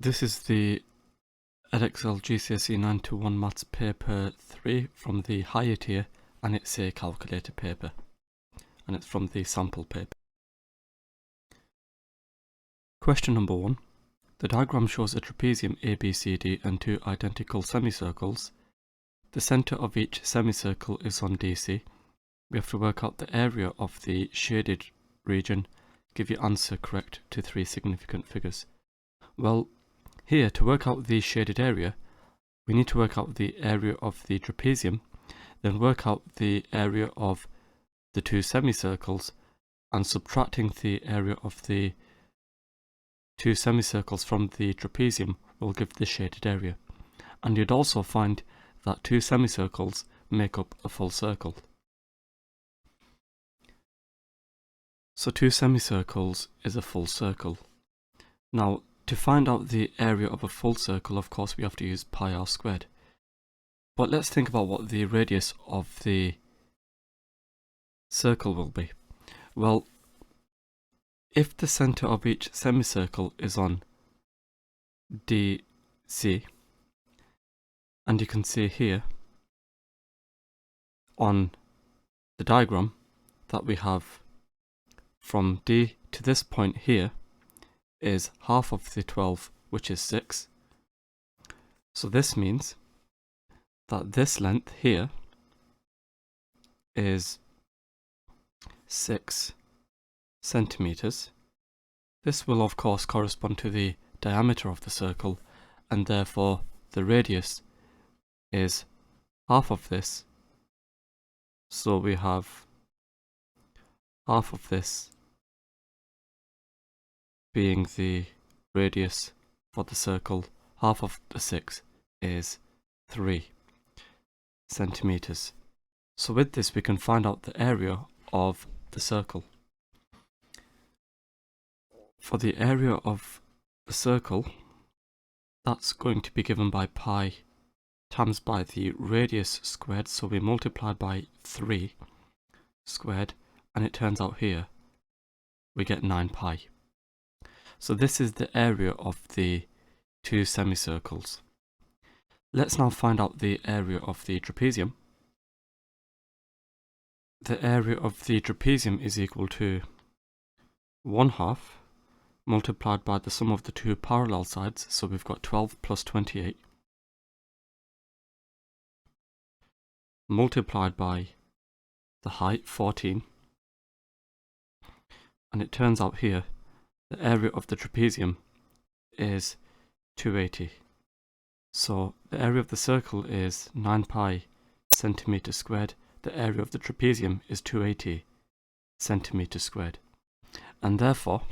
This is the EdExcel GCSE 921 Maths paper 3 from the higher tier, and it's a calculator paper, and it's from the sample paper. Question number 1. The diagram shows a trapezium ABCD and two identical semicircles. The centre of each semicircle is on DC. We have to work out the area of the shaded region. Give your answer correct to three significant figures. Well, here, to work out the shaded area, we need to work out the area of the trapezium, then work out the area of the two semicircles, and subtracting the area of the two semicircles from the trapezium will give the shaded area. And you'd also find that two semicircles make up a full circle. So two semicircles is a full circle. Now, to find out the area of a full circle, of course, we have to use pi r squared. But let's think about what the radius of the circle will be. Well, if the centre of each semicircle is on DC, and you can see here on the diagram that we have from D to this point here is half of the 12, which is 6. So this means that this length here is 6 centimeters. This will of course correspond to the diameter of the circle, and therefore the radius is half of this. So we have half of this being the radius for the circle. Half of the 6 is 3 centimeters. So with this we can find out the area of the circle. For the area of the circle, that's going to be given by pi times by the radius squared, so we multiply by 3 squared, and it turns out here we get 9 pi. So this is the area of the two semicircles. Let's now find out the area of the trapezium. The area of the trapezium is equal to 1/2 multiplied by the sum of the two parallel sides, so we've got 12 plus 28, multiplied by the height, 14, and it turns out here the area of the trapezium is 280. So the area of the circle is 9 pi centimeters squared. The area of the trapezium is 280 centimeters squared. And therefore,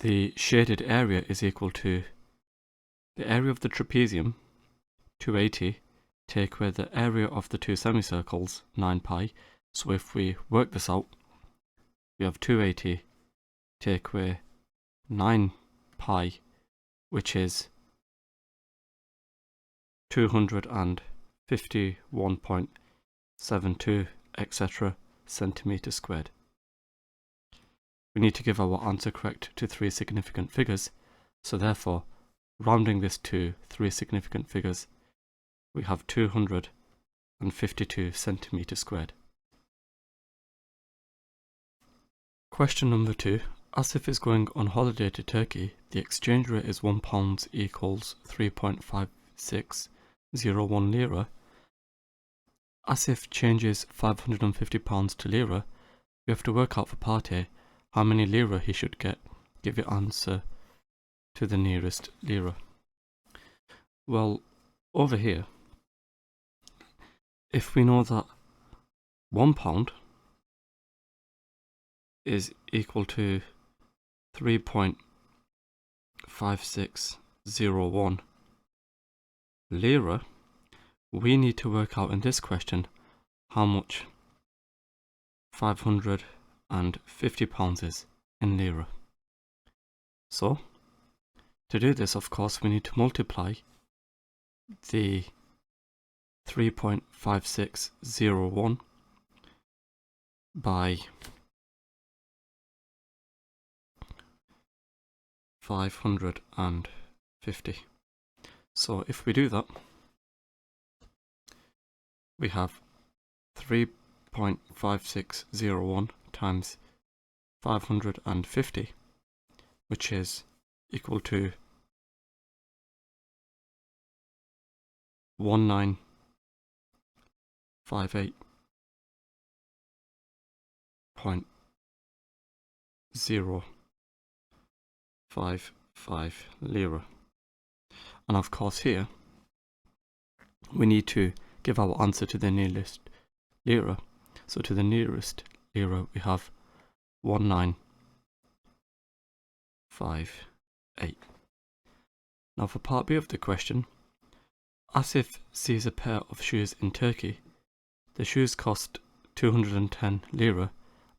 the shaded area is equal to the area of the trapezium, 280, take away the area of the two semicircles, 9 pi. So if we work this out, we have 280 take away 9 pi, which is 251.72, etc. centimeters squared. We need to give our answer correct to three significant figures, so therefore, rounding this to three significant figures, we have 252 centimeters squared. Question number 2. Asif is going on holiday to Turkey. The exchange rate is £1 equals 3.5601 lira. Asif changes £550 to lira. We have to work out for part A how many lira he should get. Give your answer to the nearest lira. Well, over here, if we know that £1 is equal to 3.5601 lira, we need to work out in this question how much £550 is in lira. So, to do this, of course, we need to multiply the 3.5601 by 550. So if we do that, we have 3.5601 times 550, which is equal to 1958.055 lira. And of course here we need to give our answer to the nearest lira. So to the nearest lira we have 1958. Now for part B of the question, Asif sees a pair of shoes in Turkey. The shoes cost 210 lira.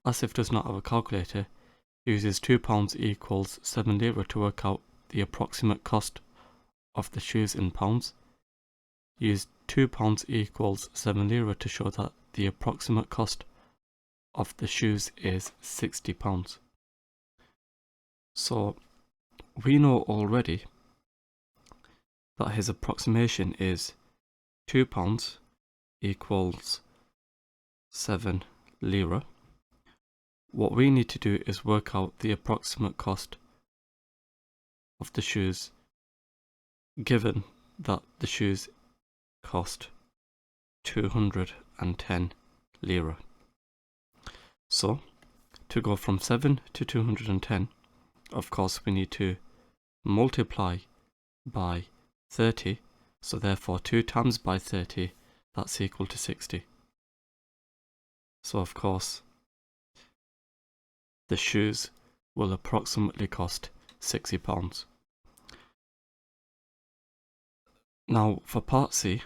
Asif does not have a calculator. He uses £2 equals 7 lira to work out the approximate cost of the shoes in pounds. Use £2 equals 7 lira to show that the approximate cost of the shoes is £60. So we know already that his approximation is £2 equals 7 lira. What we need to do is work out the approximate cost of the shoes, given that the shoes cost 210 lira. So to go from 7 to 210, of course we need to multiply by 30, so therefore 2 times by 30, that's equal to 60. So of course the shoes will approximately cost £60. Now for part C,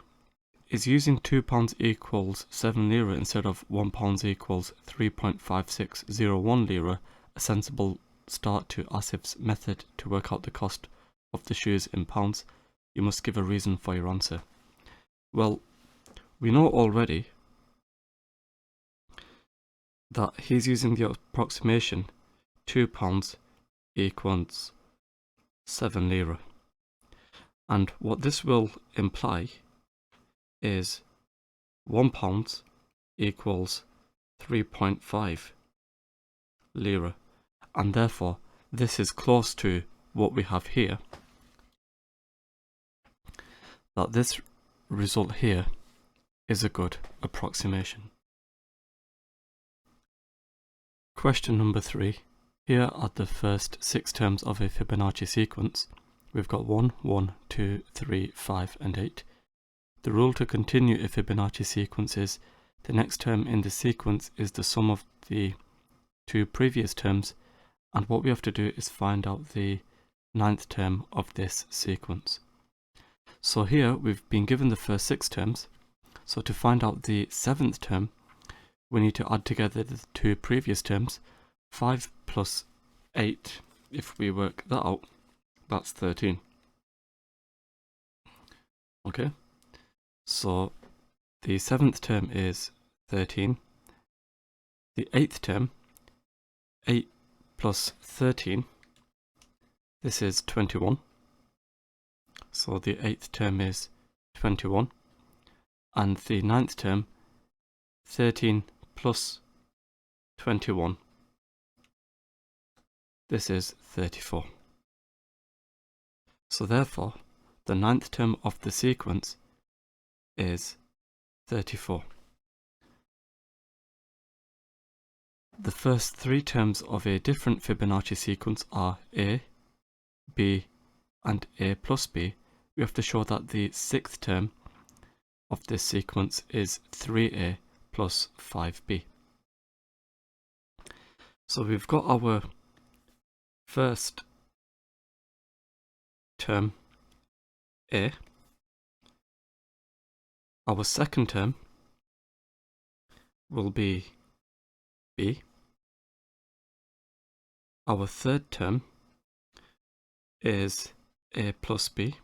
is using £2 equals 7 lira instead of £1 equals 3.5601 lira a sensible start to Asif's method to work out the cost of the shoes in pounds? You must give a reason for your answer. Well, we know already that he's using the approximation £2 equals 7 lira. And what this will imply is £1 equals 3.5 lira. And therefore, this is close to what we have here. That this result here is a good approximation. Question number 3. Here are the first 6 terms of a Fibonacci sequence. We've got 1, 1, 2, 3, 5 and 8. The rule to continue a Fibonacci sequence is the next term in the sequence is the sum of the 2 previous terms, and what we have to do is find out the 9th term of this sequence. So here we've been given the first 6 terms, so to find out the 7th term we need to add together the 2 previous terms. 5 plus 8, if we work that out, that's 13. Okay, so the 7th term is 13. The 8th term, 8 plus 13, this is 21. So the 8th term is 21. And the 9th term, 13 plus 21. This is 34. So therefore, the 9th term of the sequence is 34. The first 3 terms of a different Fibonacci sequence are A, B, and A plus B. We have to show that the 6th term of this sequence is 3A plus 5B. So we've got our first term A, our second term will be B, our third term is A plus B,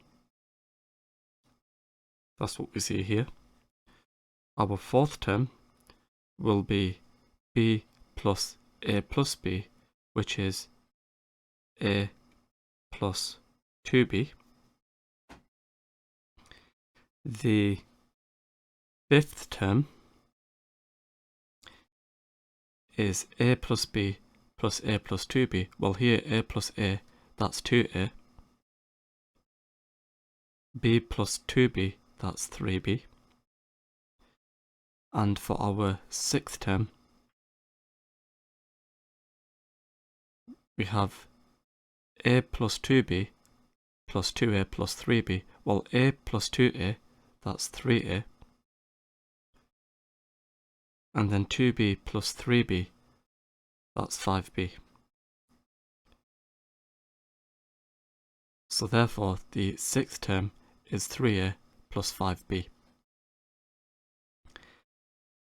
that's what we see here. Our fourth term will be B plus A plus B, which is A plus 2b. The fifth term is a plus b plus a plus 2b. Well, here a plus a, that's 2a. b plus 2b, that's 3b. And for our sixth term, we have a plus 2b plus 2a plus 3b. Well, a plus 2a, that's 3a. And then 2b plus 3b, that's 5b. So therefore, the sixth term is 3a plus 5b.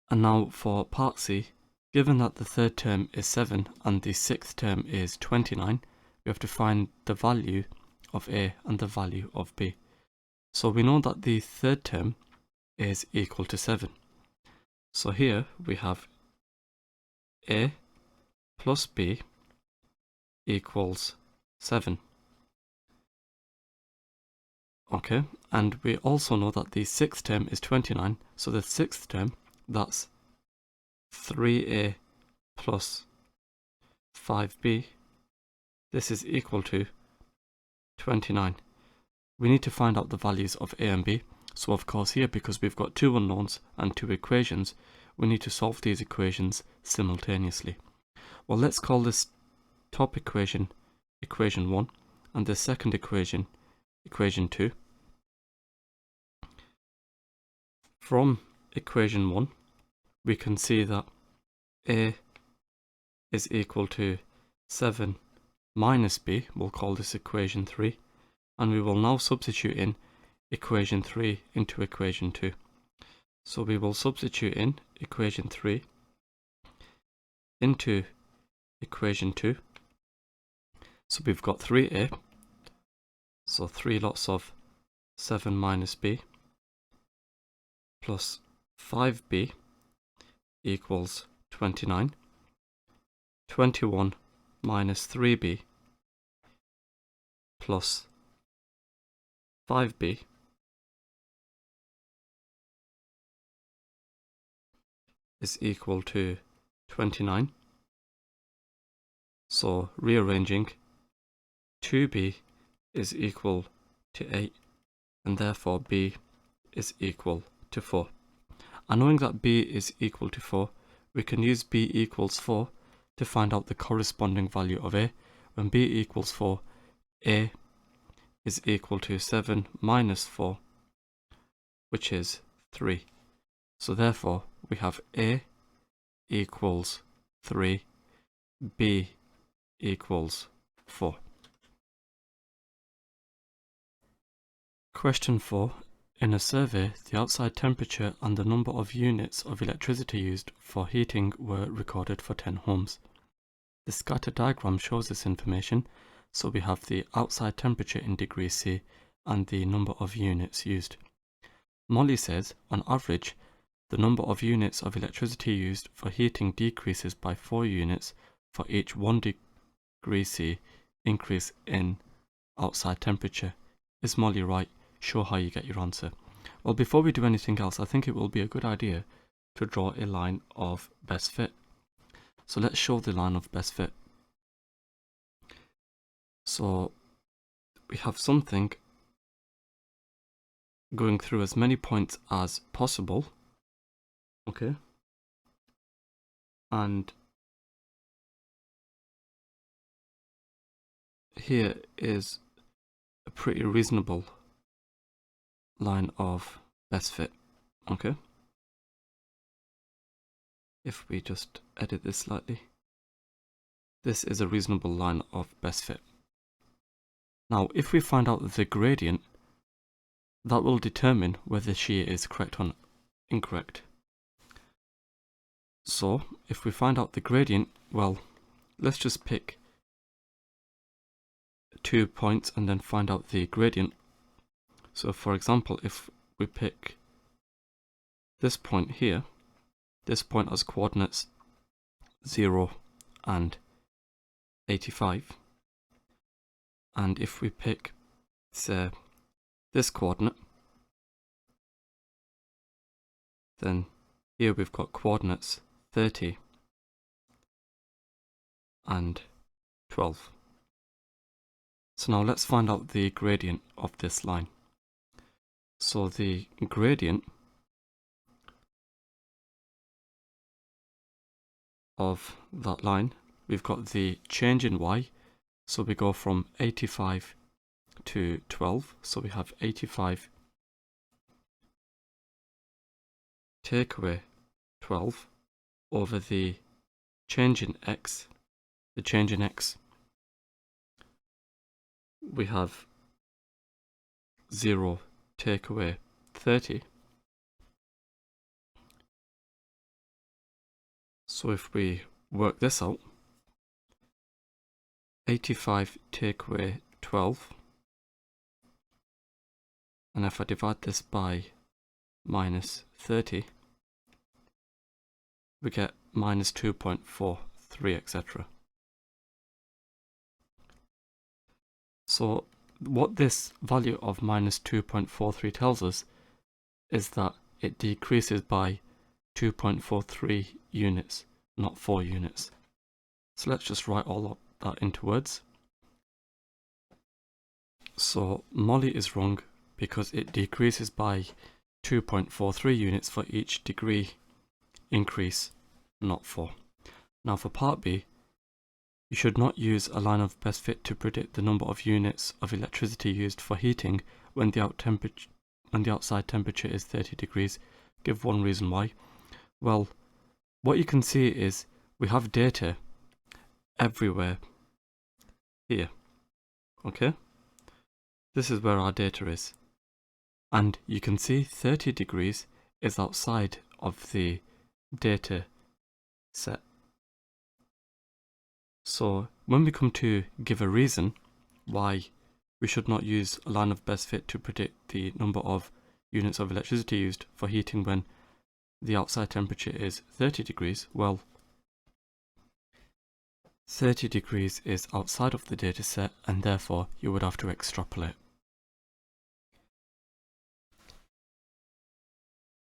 And now for part C, given that the third term is 7 and the sixth term is 29, we have to find the value of a and the value of b. So we know that the third term is equal to 7. So here we have a plus b equals 7. Okay, and we also know that the sixth term is 29, so the sixth term, that's 3a plus 5b. This is equal to 29. We need to find out the values of a and b. So of course here, because we've got two unknowns and two equations, we need to solve these equations simultaneously. Well, let's call this top equation equation 1 and the second equation equation 2. From equation 1, we can see that a is equal to 7 minus b. We'll call this equation 3. And we will now substitute in equation 3 into equation 2. So we will substitute in equation 3 into equation 2. So we've got 3a. So 3 lots of 7 minus b plus 5b equals 29. 21 minus 3b plus 5b is equal to 29. So rearranging, 2b is equal to 8, and therefore b is equal to 4. And knowing that b is equal to 4, we can use b equals 4 to find out the corresponding value of a. When b equals 4, a is equal to 7 minus 4, which is 3. So therefore, we have a equals 3, b equals 4. Question 4. In a survey, the outside temperature and the number of units of electricity used for heating were recorded for 10 homes. The scatter diagram shows this information, so we have the outside temperature in degrees C and the number of units used. Molly says, on average, the number of units of electricity used for heating decreases by 4 units for each 1 degree C increase in outside temperature. Is Molly right? Show how you get your answer. Well, before we do anything else, I think it will be a good idea to draw a line of best fit. So let's show the line of best fit. So we have something going through as many points as possible. Okay. And here is a pretty reasonable line of best fit. Okay. If we just edit this slightly, this is a reasonable line of best fit. Now, if we find out the gradient, that will determine whether shear is correct or incorrect. So, if we find out the gradient, well, let's just pick 2 points and then find out the gradient. So, for example, if we pick this point here, this point as coordinates 0 and 85, And if we pick, say, this coordinate, then here we've got coordinates 30 and 12. So now let's find out the gradient of this line. So the gradient of that line, we've got the change in y, so we go from 85 to 12, so we have 85 take away 12 over the change in x. The change in x, we have 0 take away 30. So if we work this out, 85 take away 12, and if I divide this by minus 30, we get minus 2.43, etc. So what this value of minus 2.43 tells us is that it decreases by 2.43 units, not 4 units. So let's just write all of that into words. So Molly is wrong because it decreases by 2.43 units for each degree increase, not 4. Now for part B, you should not use a line of best fit to predict the number of units of electricity used for heating when the outside temperature is 30 degrees. Give one reason why. Well, what you can see is we have data everywhere here. Okay? This is where our data is. And you can see 30 degrees is outside of the data set. So when we come to give a reason why we should not use a line of best fit to predict the number of units of electricity used for heating when the outside temperature is 30 degrees, well, 30 degrees is outside of the data set and therefore you would have to extrapolate.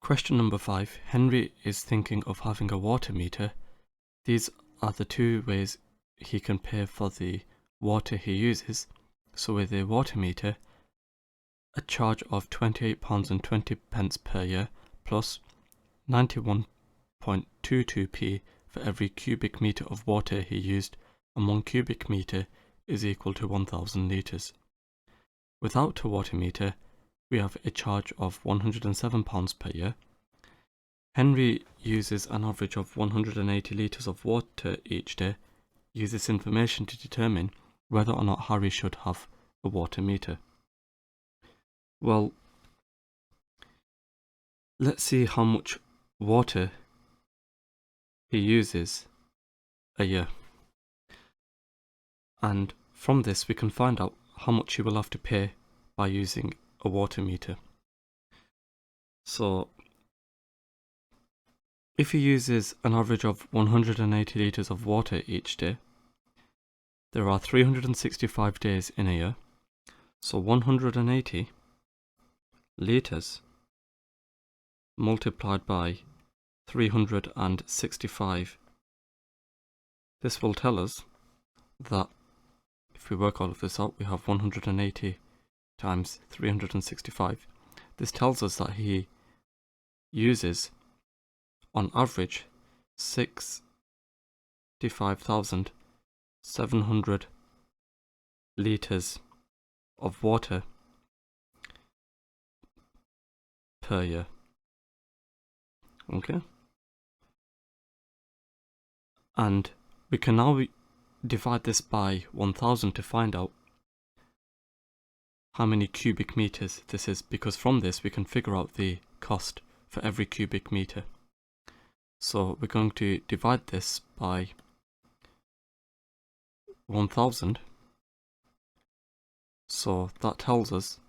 Question number 5. Henry is thinking of having a water meter. These are the two ways he can pay for the water he uses. So with a water meter, a charge of £28.20 per year plus 91.22p for every cubic meter of water he used, and 1 cubic meter is equal to 1000 litres. Without a water meter, we have a charge of £107 per year. Henry uses an average of 180 litres of water each day. Use this information to determine whether or not Harry should have a water meter. Well, let's see how much water he uses a year. And from this we can find out how much he will have to pay by using a water meter. So if he uses an average of 180 litres of water each day, there are 365 days in a year, so 180 litres multiplied by 365. This will tell us that if we work all of this out, we have 180 times 365. This tells us that he uses on average 65,700 litres of water per year. Okay? And we can now divide this by 1000 to find out how many cubic meters this is, because from this we can figure out the cost for every cubic meter. So we're going to divide this by 1000. So that tells us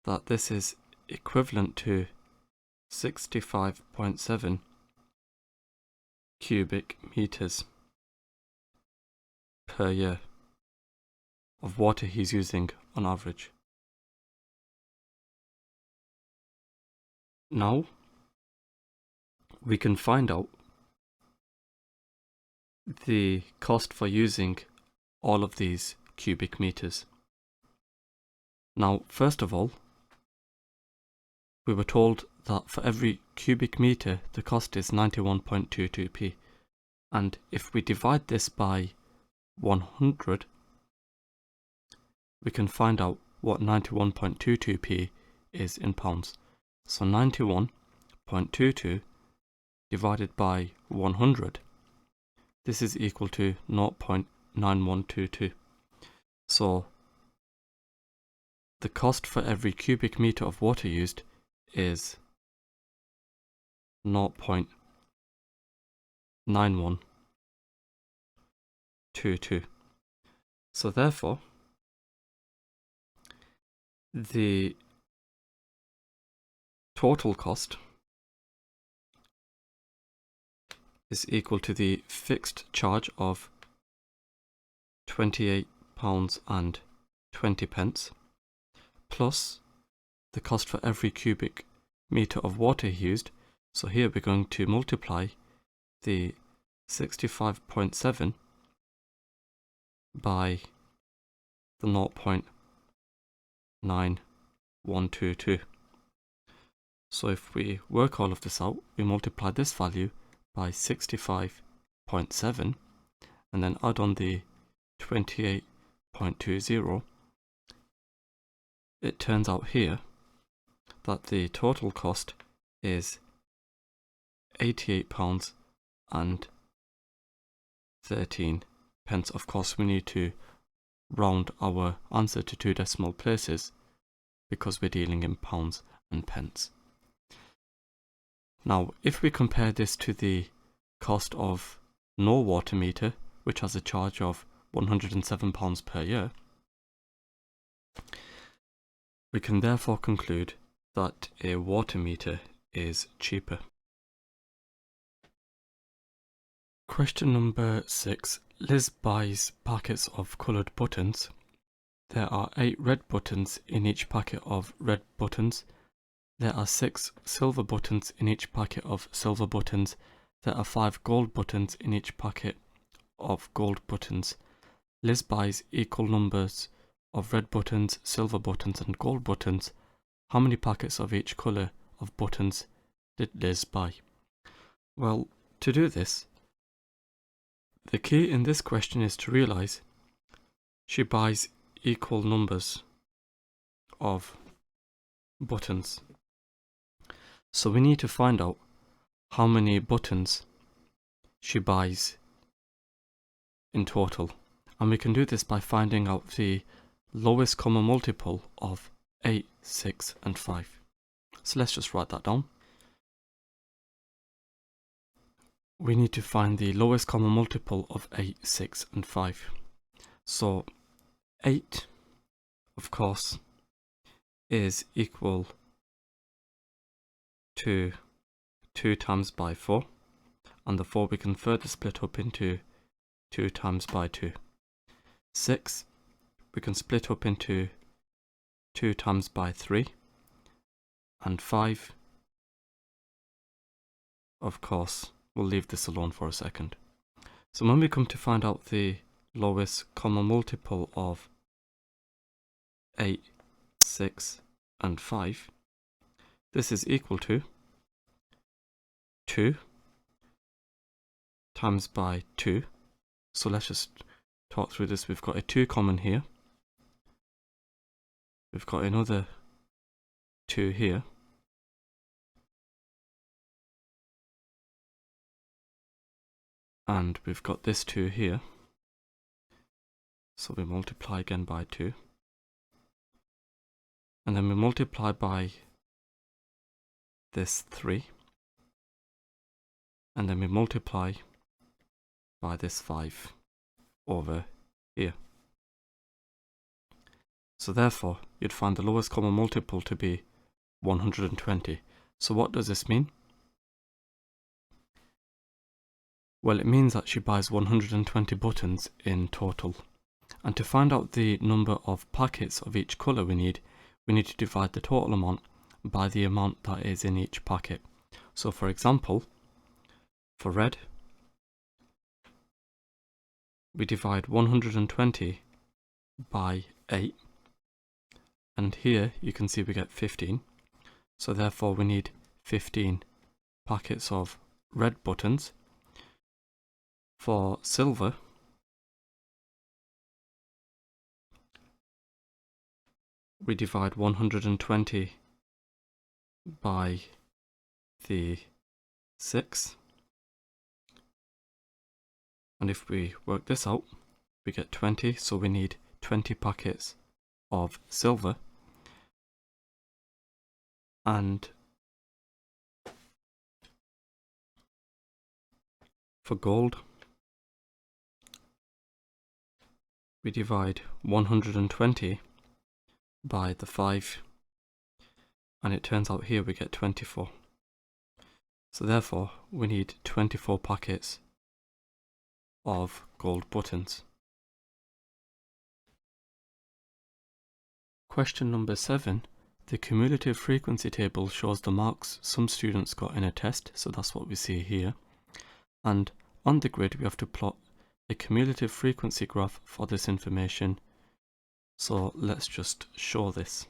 that this is equivalent to 65.7 cubic meters per year of water he's using on average. Now we can find out the cost for using all of these cubic meters. Now, first of all, we were told that for every cubic meter the cost is 91.22p, and if we divide this by 100 we can find out what 91.22p is in pounds. So 91.22 divided by 100, this is equal to 0.9122. So the cost for every cubic meter of water used is 0.9122. So therefore, the total cost is equal to the fixed charge of £28.20 plus the cost for every cubic meter of water used. So here we're going to multiply the 65.7 by the 0.9122. So if we work all of this out, we multiply this value by 65.7 and then add on the 28.20, it turns out here that the total cost is £88.13. Of course, we need to round our answer to 2 decimal places because we're dealing in pounds and pence. Now, if we compare this to the cost of no water meter, which has a charge of £107 per year, we can therefore conclude that a water meter is cheaper. Question number 6. Liz buys packets of coloured buttons. There are 8 red buttons in each packet of red buttons. There are 6 silver buttons in each packet of silver buttons. There are 5 gold buttons in each packet of gold buttons. Liz buys equal numbers of red buttons, silver buttons and gold buttons. How many packets of each colour of buttons did Liz buy? Well, to do this, the key in this question is to realise she buys equal numbers of buttons. So we need to find out how many buttons she buys in total. And we can do this by finding out the lowest common multiple of 8, 6 and 5. So let's just write that down. We need to find the lowest common multiple of 8, 6 and 5. So 8, of course, is equal to 2 times by 4, and the 4 we can further split up into 2 times by 2. 6 we can split up into 2 times by 3, and 5, of course, we'll leave this alone for a second. So when we come to find out the lowest common multiple of 8, 6 and 5, this is equal to 2 times by 2. So let's just talk through this. We've got a 2 common here. We've got another 2 here. And we've got this 2 here. So we multiply again by 2. And then we multiply by this 3. And then we multiply by this 5 over here. So therefore, you'd find the lowest common multiple to be 120. So what does this mean? Well, it means that she buys 120 buttons in total. And to find out the number of packets of each colour we need to divide the total amount by the amount that is in each packet. So for example, for red, we divide 120 by 8, and here you can see we get 15. So therefore we need 15 packets of red buttons. For silver, we divide 120 by the 6, and if we work this out, we get 20, so we need 20 packets of silver. And for gold, we divide 120 by the 5, and it turns out here we get 24. So therefore we need 24 packets of gold buttons. Question number 7. The cumulative frequency table shows the marks some students got in a test, so that's what we see here. And on the grid we have to plot a cumulative frequency graph for this information. So let's just show this.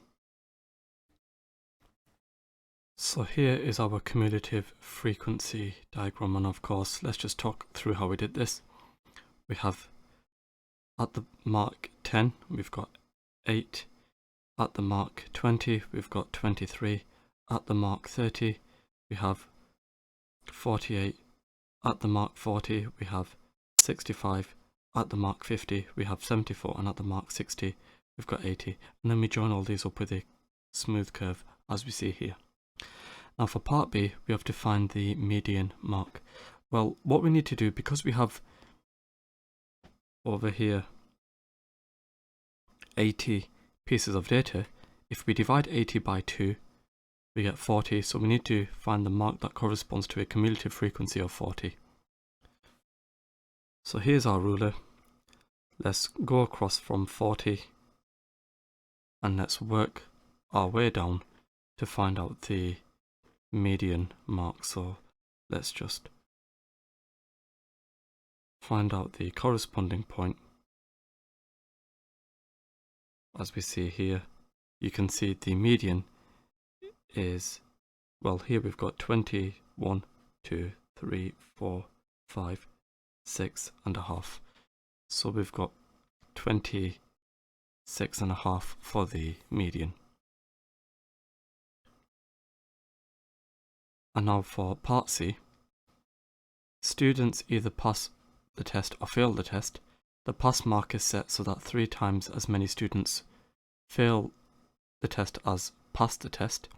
So here is our cumulative frequency diagram, and of course let's just talk through how we did this. We have at the mark 10 we've got 8, at the mark 20 we've got 23, at the mark 30 we have 48, at the mark 40 we have 65, at the mark 50 we have 74, and at the mark 60 we've got 80, and then we join all these up with a smooth curve as we see here. Now for part B we have to find the median mark. Well, what we need to do, because we have over here 80 pieces of data, if we divide 80 by 2 we get 40, so we need to find the mark that corresponds to a cumulative frequency of 40. So here's our ruler. Let's go across from 40 and let's work our way down to find out the median mark. So let's just find out the corresponding point. As we see here, you can see the median is, well, here we've got 20, 1, 2, 3, 4, 5, 6 and a half. So we've got 26 and a half for the median. And now for part C, students either pass the test or fail the test. The pass mark is set so that 3 times as many students fail the test as pass the test,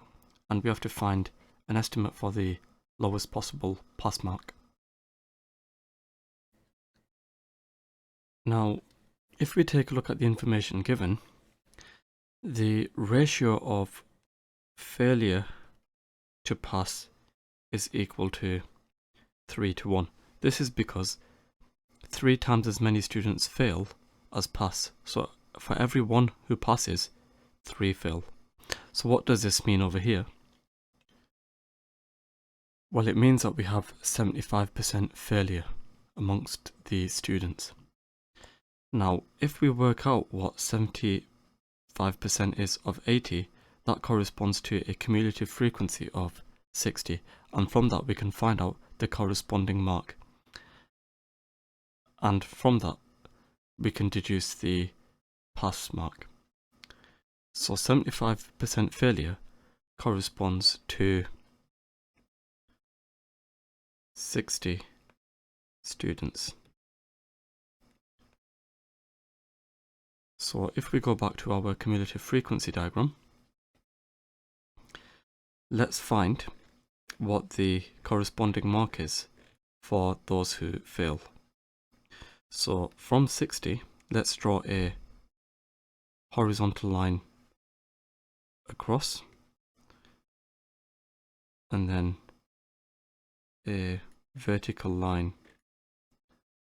and we have to find an estimate for the lowest possible pass mark. Now, if we take a look at the information given, the ratio of failure to pass is equal to 3 to 1. This is because 3 times as many students fail as pass. So for every 1 who passes, 3 fail. So what does this mean over here? Well, it means that we have 75% failure amongst the students. Now, if we work out what 75% is of 80, that corresponds to a cumulative frequency of 60, and from that we can find out the corresponding mark. And from that we can deduce the pass mark. So 75% failure corresponds to 60 students. So if we go back to our cumulative frequency diagram, let's find what the corresponding mark is for those who fail. So from 60, let's draw a horizontal line across, and then a vertical line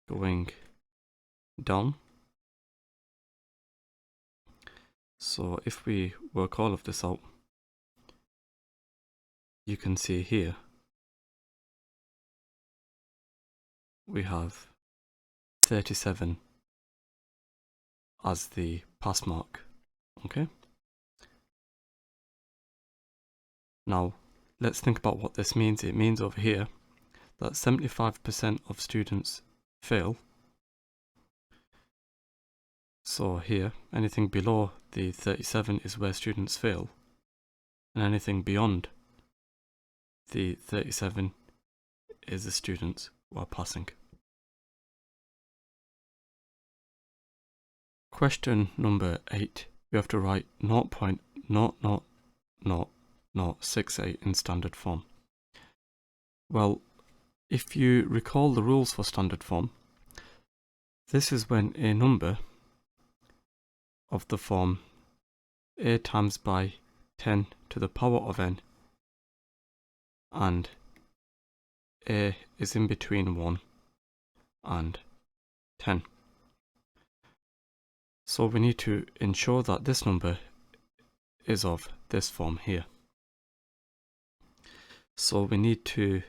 going down, So if we work all of this out, you can see here we have 37 as the pass mark. Okay. Now let's think about what this means. It means over here that 75% of students fail. So here, anything below the 37 is where students fail, and anything beyond the 37 is the students who are passing. Question number 8. We have to write 0.0000068 in standard form. Well, if you recall the rules for standard form, this is when a number of the form a times by 10 to the power of n and a is in between 1 and 10. So we need to ensure that this number is of this form here. So we need to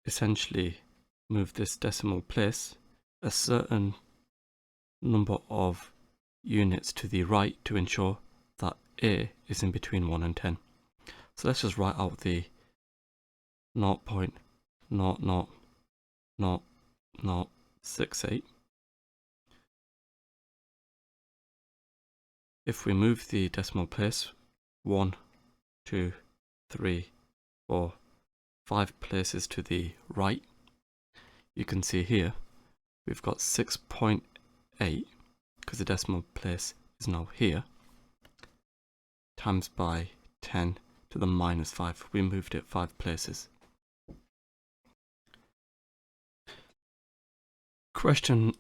essentially move this decimal place a certain number of units to the right to ensure that a is in between 1 and 10. So let's just write out the 0.0000068. If we move the decimal place 1, 2, 3, 4, 5 places to the right, you can see here we've got 6.8 because the decimal place is now here, times by 10 to the minus 5. We moved it 5 places. Question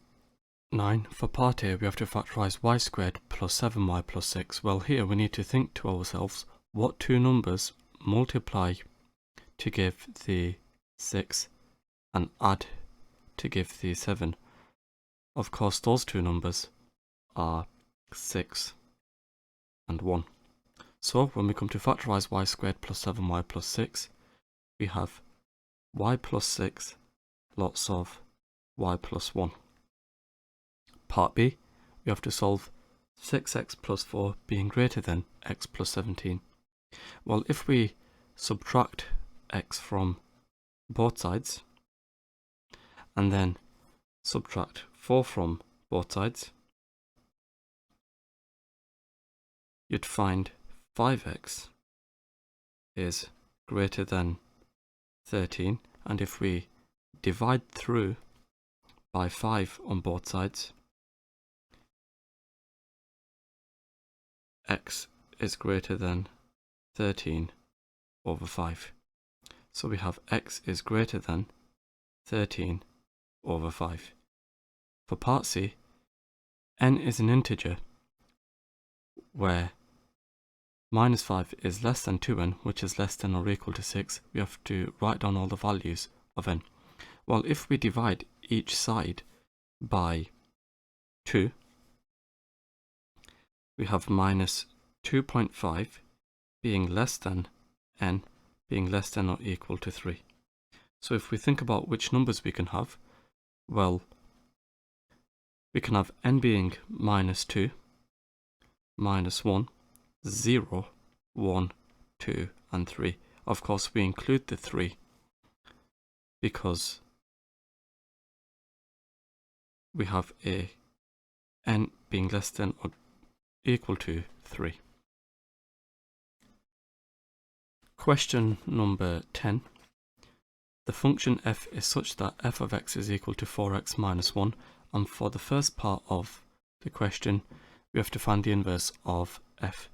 9. For part A, we have to factorize y squared plus 7y plus 6. Well, here we need to think to ourselves what two numbers multiply to give the 6 and add to give the 7. Of course, those two numbers are 6 and 1. So when we come to factorize y squared plus 7y plus 6, we have y plus 6 lots of y plus 1. Part B, we have to solve 6x plus 4 being greater than x plus 17. Well, if we subtract x from both sides and then subtract 4 from both sides, you'd find 5x is greater than 13, and if we divide through by 5 on both sides, x is greater than 13 over 5. So we have x is greater than 13 over 5. For part C, n is an integer where minus 5 is less than 2n, which is less than or equal to 6. We have to write down all the values of n. Well, if we divide each side by 2, we have minus 2.5 being less than n being less than or equal to 3. So if we think about which numbers we can have, well, we can have n being minus 2, minus 1, 0, 1, 2, and 3. Of course, we include the 3 because we have a n being less than or equal to 3. Question number 10. The function f is such that f of x is equal to 4x minus 1, and for the first part of the question we have to find the inverse of f.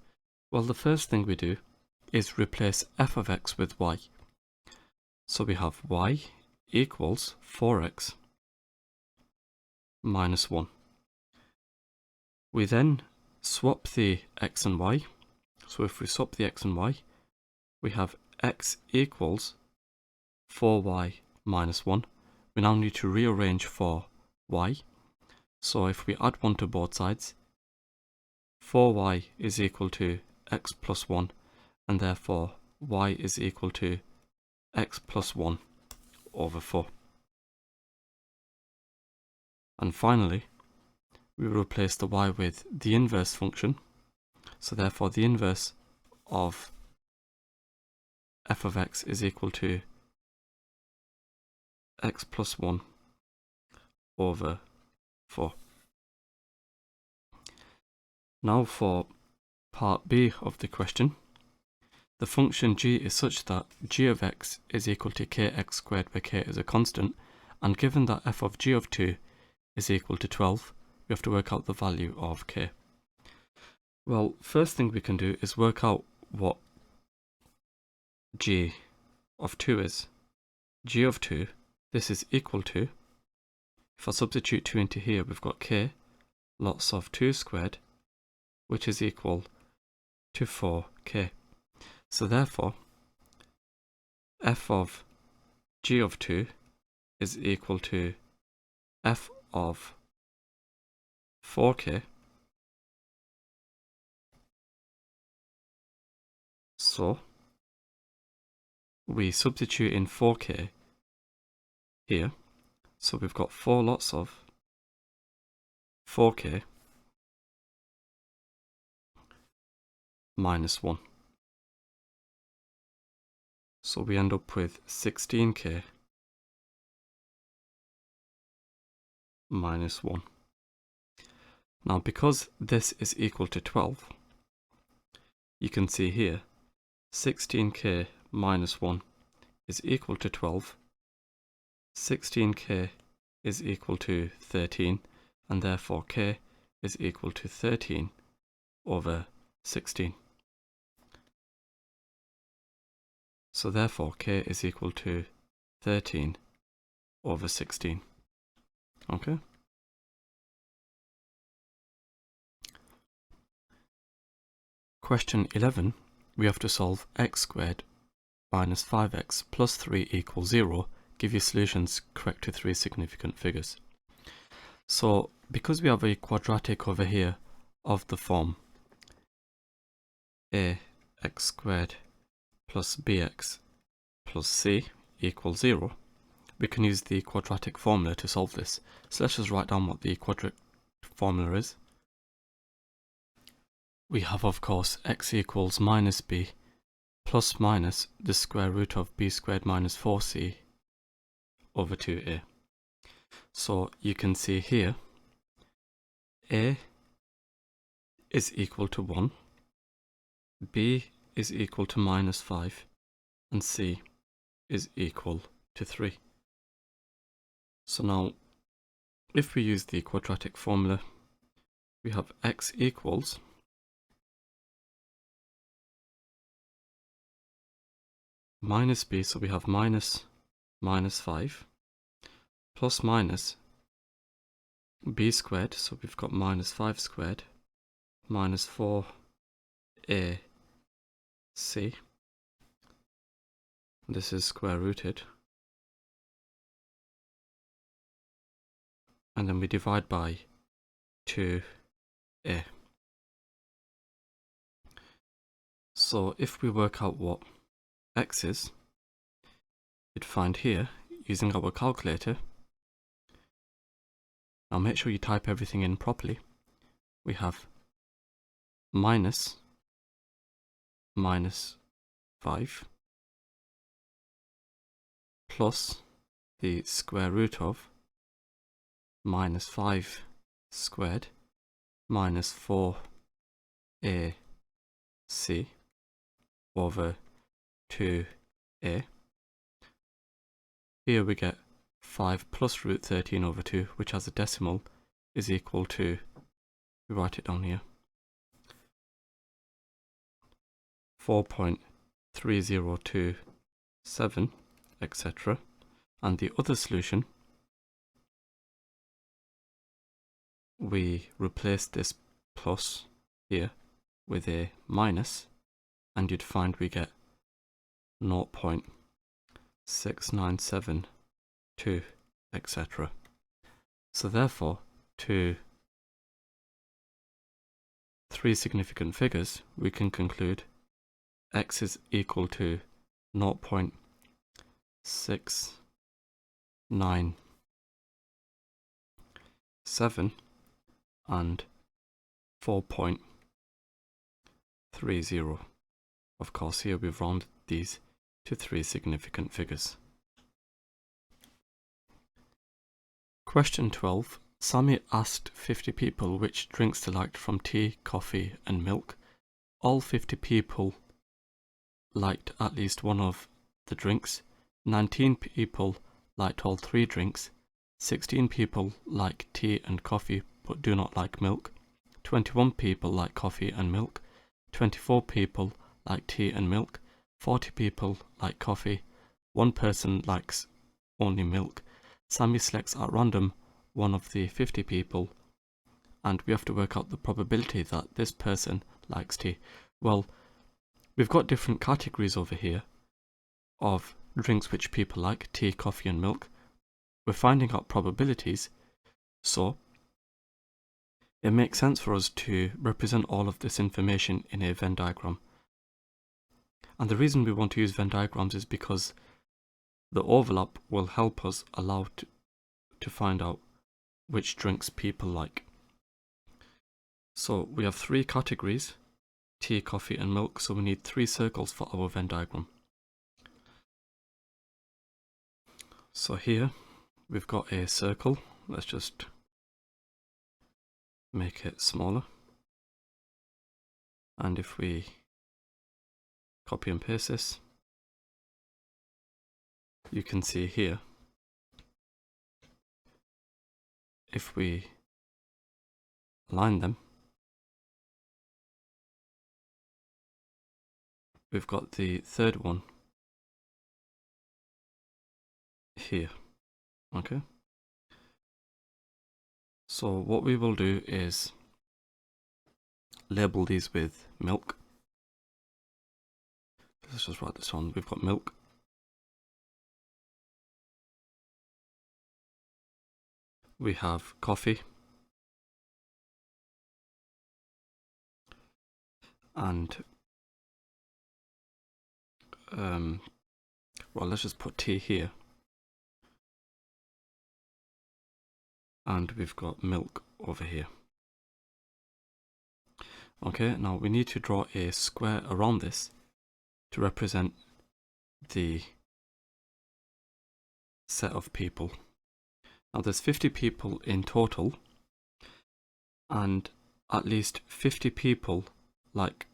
Well, the first thing we do is replace f of x with y. So we have y equals 4x minus 1. We then swap the x and y. So if we swap the x and y, we have x equals 4y minus 1. We now need to rearrange for y. So if we add 1 to both sides, 4y is equal to x plus 1, and therefore y is equal to x plus 1 over 4. And finally, we replace the y with the inverse function, so therefore the inverse of f of x is equal to x plus 1 over 4. Now for part B of the question, the function g is such that g of x is equal to kx squared, where k is a constant, and given that f of g of 2 is equal to 12, we have to work out the value of k. Well, first thing we can do is work out what g of 2 is. G of 2, this is equal to, if I substitute 2 into here, we've got k lots of 2 squared, which is equal to 4k. So therefore, f of g of 2 is equal to f of 4k. So we substitute in 4k here. So we've got 4 lots of 4k minus 1. So we end up with 16k minus 1. Now because this is equal to 12, you can see here 16k minus 1 is equal to 12. 16k is equal to 13, and therefore k is equal to 13 over 16. So therefore k is equal to 13 over 16. Okay? Question 11, we have to solve x squared minus 5x plus 3 equals 0. Give your solutions correct to 3 significant figures. So because we have a quadratic over here of the form ax squared plus bx plus c equals 0, we can use the quadratic formula to solve this. So let's just write down what the quadratic formula is. We have, of course, x equals minus b plus minus the square root of b squared minus 4c over 2a. So you can see here, a is equal to 1, b is equal to minus 5, and c is equal to 3. So now, if we use the quadratic formula, we have x equals minus b, so we have minus 5, plus minus b squared, so we've got minus 5 squared, minus 4ac. This is square rooted. And then we divide by 2a. So if we work out what x is, you'd find here, using our calculator, now make sure you type everything in properly, we have minus 5 plus the square root of minus 5 squared minus 4ac over 2a. Here we get 5 plus root 13 over 2, which has a decimal, is equal to, we write it down here, 4.3027, etc. And the other solution, we replace this plus here with a minus, and you'd find we get 0.6972, etc. So therefore, to 3 significant figures, we can conclude x is equal to 0.697 and 4.30. Of course, here we've rounded these to 3 significant figures. Question 12. Sammy asked 50 people which drinks they liked from tea, coffee and milk. All 50 people liked at least one of the drinks. 19 people liked all 3 drinks. 16 people like tea and coffee but do not like milk. 21 people like coffee and milk. 24 people like tea and milk. 40 people like coffee. 1 person likes only milk. Sammy selects at random one of the 50 people, and we have to work out the probability that this person likes tea. Well, we've got different categories over here of drinks which people like, tea, coffee and milk. We're finding out probabilities, so it makes sense for us to represent all of this information in a Venn diagram. And the reason we want to use Venn diagrams is because the overlap will help us allow to find out which drinks people like. So we have 3 categories, tea, coffee and milk, so we need 3 circles for our Venn diagram. So here we've got a circle. Let's just make it smaller. And if we copy and paste this, you can see here, if we align them, we've got the third one here. Okay, so what we will do is label these with milk. Let's just write this on. We've got milk. We have coffee. And well, let's just put tea here. And we've got milk over here. Okay, now we need to draw a square around this to represent the set of people. Now there's 50 people in total, and at least 50 people like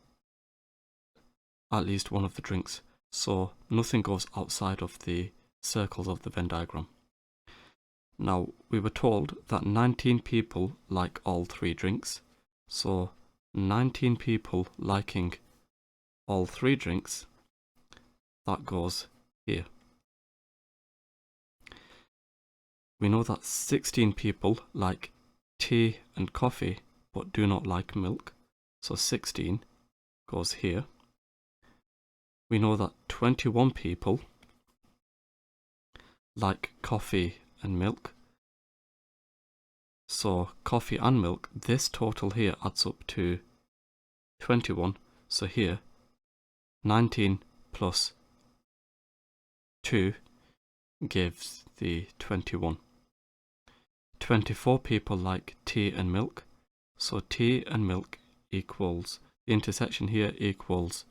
at least one of the drinks, so nothing goes outside of the circles of the Venn diagram. Now we were told that 19 people like all 3 drinks, so 19 people liking all 3 drinks, that goes here. We know that 16 people like tea and coffee but do not like milk, so 16 goes here. We know that 21 people like coffee and milk, so coffee and milk, this total here adds up to 21, so here 19 plus 2 gives the 21. 24 people like tea and milk, so tea and milk equals, the intersection here equals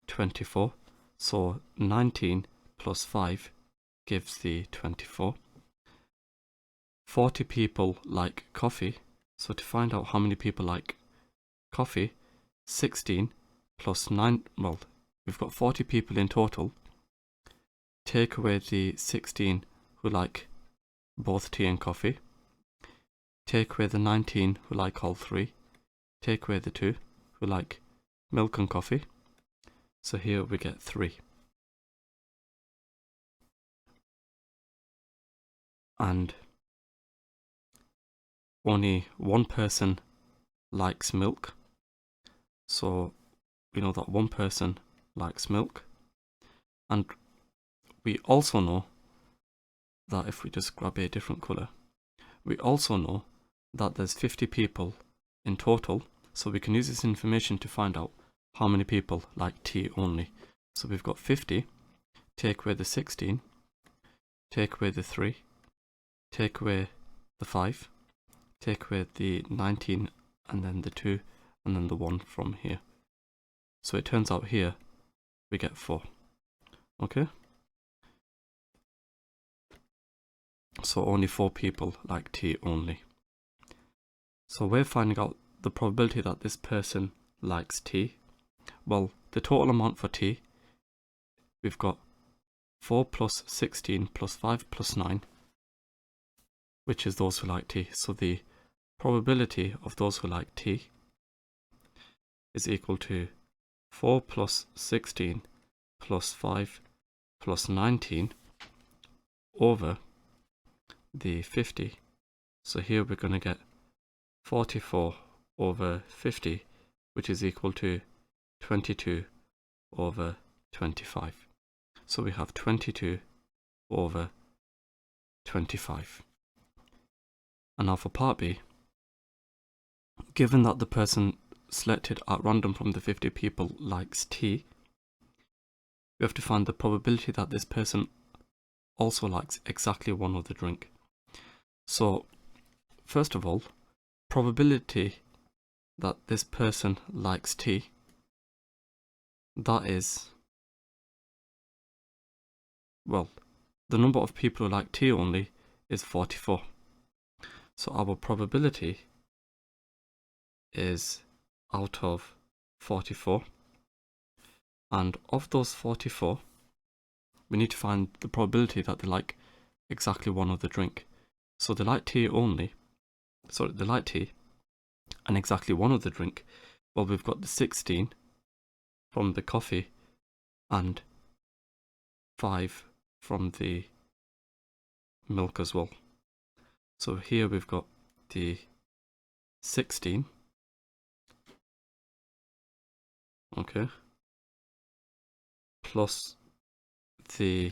24, so 19 plus 5 gives the 24. 40 people like coffee, so to find out how many people like coffee, 16 plus 9, well, we've got 40 people in total. Take away the 16 who like both tea and coffee. Take away the 19 who like all 3. Take away the 2 who like milk and coffee. So here we get 3. And only 1 person likes milk. So we know that 1 person likes milk. And we also know that if we just grab a different colour, We also know that there's 50 people in total, so we can use this information to find out how many people like tea only. So we've got 50, take away the 16, take away the 3, take away the 5, take away the 19, and then the 2, and then the 1 from here. So it turns out here we get 4. Okay? So only 4 people like tea only. So we're finding out the probability that this person likes tea. Well, the total amount for tea, we've got 4 plus 16 plus 5 plus 9, which is those who like tea. So the probability of those who like tea is equal to 4 plus 16 plus 5 plus 19 over the 50. So here we're going to get 44 over 50, which is equal to 22 over 25. So we have 22 over 25. And now for part B, given that the person selected at random from the 50 people likes tea, we have to find the probability that this person also likes exactly one other drink. So, first of all, probability that this person likes tea, that is, well, the number of people who like tea only is 44. So our probability is out of 44, and of those 44 we need to find the probability that they like exactly one other drink. So they like tea only, sorry, they like tea and exactly one other drink. Well, we've got the 16 from the coffee and 5 from the milk as well. So here we've got the 16, okay, plus the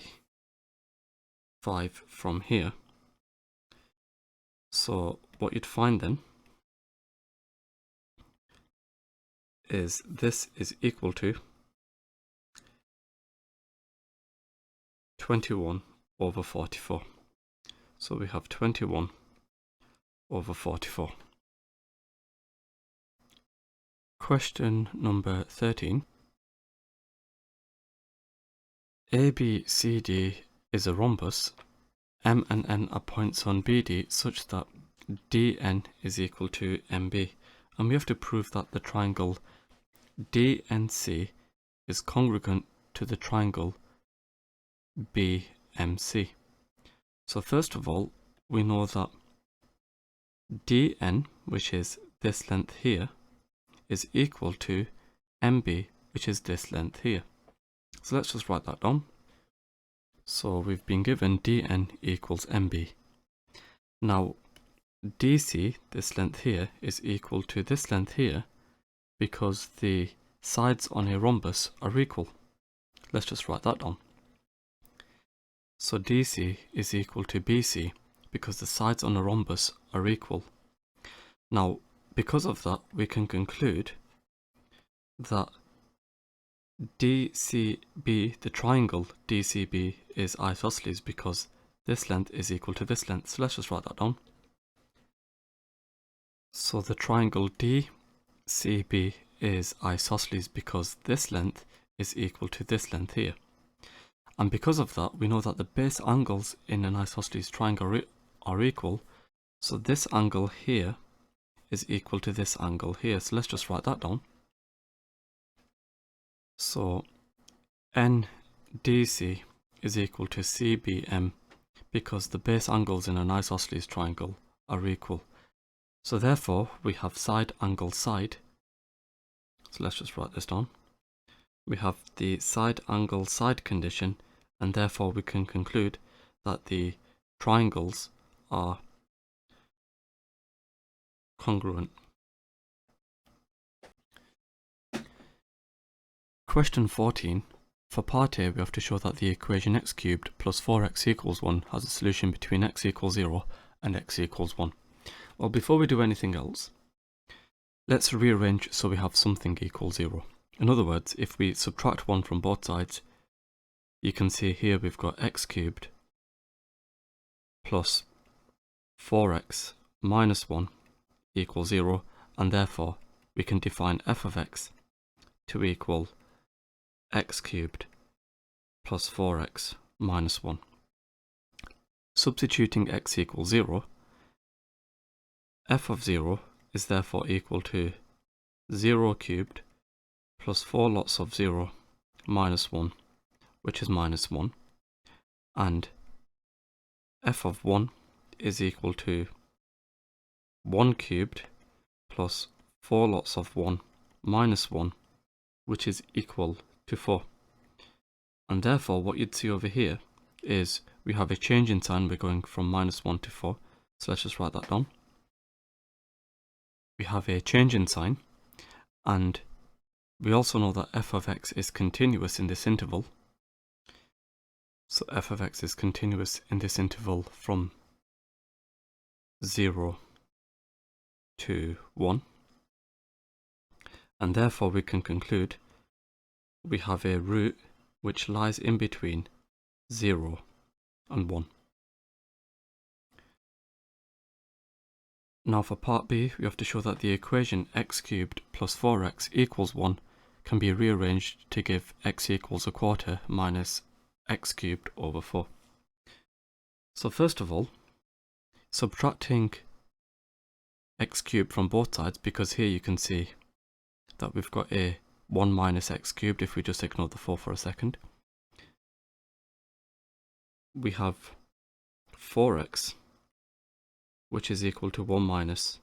5 from here. So what you'd find then is this is equal to 21 over 44. So we have 21 over 44. Question number 13. ABCD is a rhombus. M and N are points on BD such that DN is equal to MB. And we have to prove that the triangle DNC is congruent to the triangle BMC. So first of all, we know that DN, which is this length here, is equal to MB, which is this length here. So let's just write that down. So we've been given DN equals MB. Now DC, this length here, is equal to this length here because the sides on a rhombus are equal. Let's just write that down. So DC is equal to BC because the sides on a rhombus are equal. Now, because of that, we can conclude that DCB, the triangle DCB, is isosceles because this length is equal to this length. So let's just write that down. So the triangle DCB is isosceles because this length is equal to this length here. And because of that, we know that the base angles in an isosceles triangle are equal. So this angle here is equal to this angle here. So let's just write that down. So NDC is equal to CBM because the base angles in an isosceles triangle are equal. So therefore, we have side angle side. So let's just write this down. We have the side angle side condition, and therefore we can conclude that the triangles are congruent. Question 14. For part A, we have to show that the equation x cubed plus 4x equals 1 has a solution between x equals 0 and x equals 1. Well, before we do anything else, let's rearrange so we have something equal 0. In other words, if we subtract 1 from both sides, you can see here we've got x cubed plus 4x minus 1 equals 0, and therefore we can define f of x to equal x cubed plus 4x minus 1. Substituting x equals 0, f of 0 is therefore equal to 0 cubed plus 4 lots of 0 minus 1, which is minus 1, and f of 1 is equal to 1 cubed plus 4 lots of 1 minus 1, which is equal to 4. And therefore what you'd see over here is we have a change in sign. We're going from minus 1 to 4. So let's just write that down. We have a change in sign, and we also know that f of x is continuous in this interval. So f of x is continuous in this interval from 0 to 1. And therefore we can conclude we have a root which lies in between 0 and 1. Now for part B, we have to show that the equation x cubed plus 4x equals 1 can be rearranged to give x equals a quarter minus x cubed over 4. So first of all, subtracting x cubed from both sides, because here you can see that we've got a 1 minus x cubed if we just ignore the 4 for a second. We have 4x, which is equal to 1 minus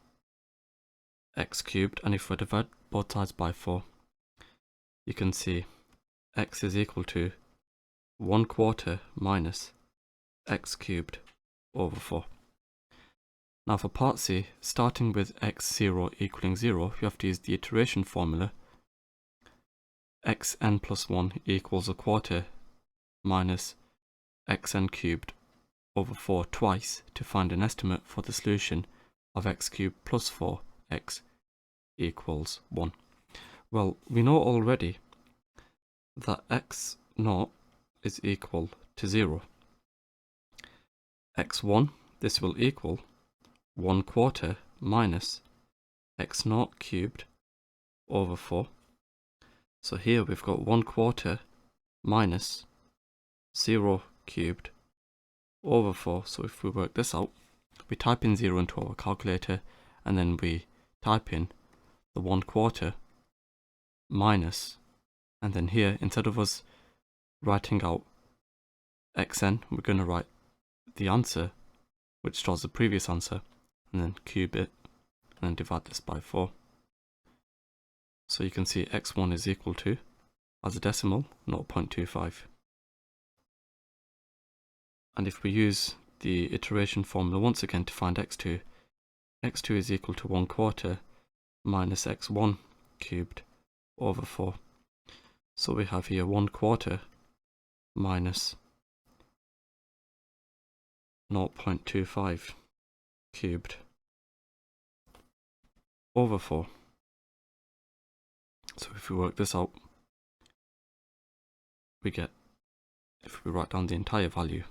x cubed, and if we divide both sides by 4, you can see x is equal to 1 quarter minus x cubed over 4. Now for part C, starting with x0 equaling 0, you have to use the iteration formula. Xn plus 1 equals a quarter minus xn cubed over 4 twice to find an estimate for the solution of x cubed plus 4x equals 1. Well, we know already that x0 is equal to 0. x1, this will equal 1 quarter minus x0 cubed over 4. So here we've got 1 quarter minus 0 cubed over 4. So if we work this out, we type in 0 into our calculator, and then we type in the 1 quarter minus, and then here, instead of us writing out xn, we're going to write the answer, which stores the previous answer, and then cube it, and then divide this by 4. So you can see x1 is equal to, as a decimal, 0.25. And if we use the iteration formula once again to find x2, x2 is equal to 1 quarter minus x1 cubed over 4. So we have here 1 quarter minus 0.25 cubed over 4. So if we work this out, we get, if we write down the entire value,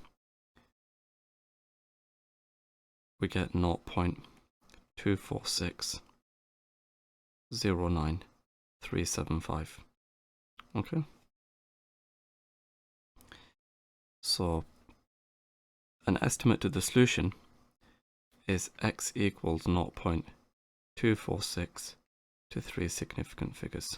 we get 0.24609375. Okay. So an estimate to the solution is x equals 0.246 to 3 significant figures.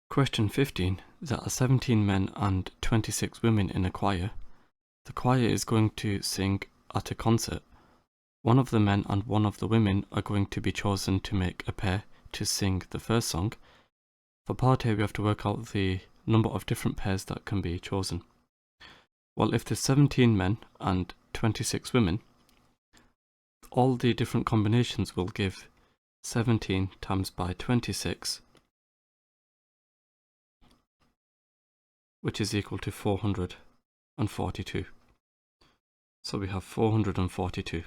Question 15. There are 17 men and 26 women in a choir. The choir is going to sing at a concert. One of the men and one of the women are going to be chosen to make a pair to sing the first song. For part A, we have to work out the number of different pairs that can be chosen. Well, if there's 17 men and 26 women, all the different combinations will give 17 times by 26, which is equal to 400 and 42. So we have 442.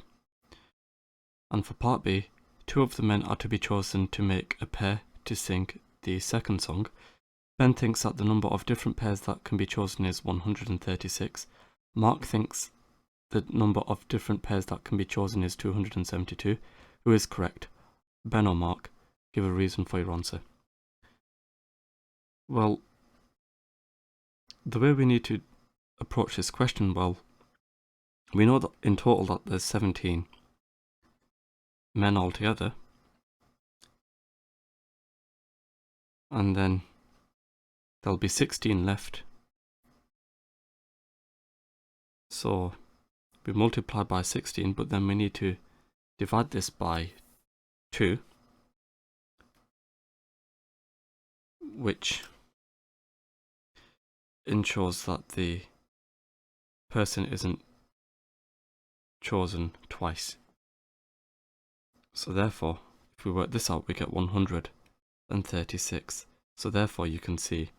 And for part B, 2 of the men are to be chosen to make a pair to sing the second song. Ben thinks that the number of different pairs that can be chosen is 136. Mark thinks the number of different pairs that can be chosen is 272. Who is correct? Ben or Mark? Give a reason for your answer. Well, the way we need to approach this question, well, we know that in total that there's 17 men altogether, and then there'll be 16 left. So we multiply by 16, but then we need to divide this by 2, which ensures that the person isn't chosen twice. So therefore, if we work this out, we get 136. So therefore you can see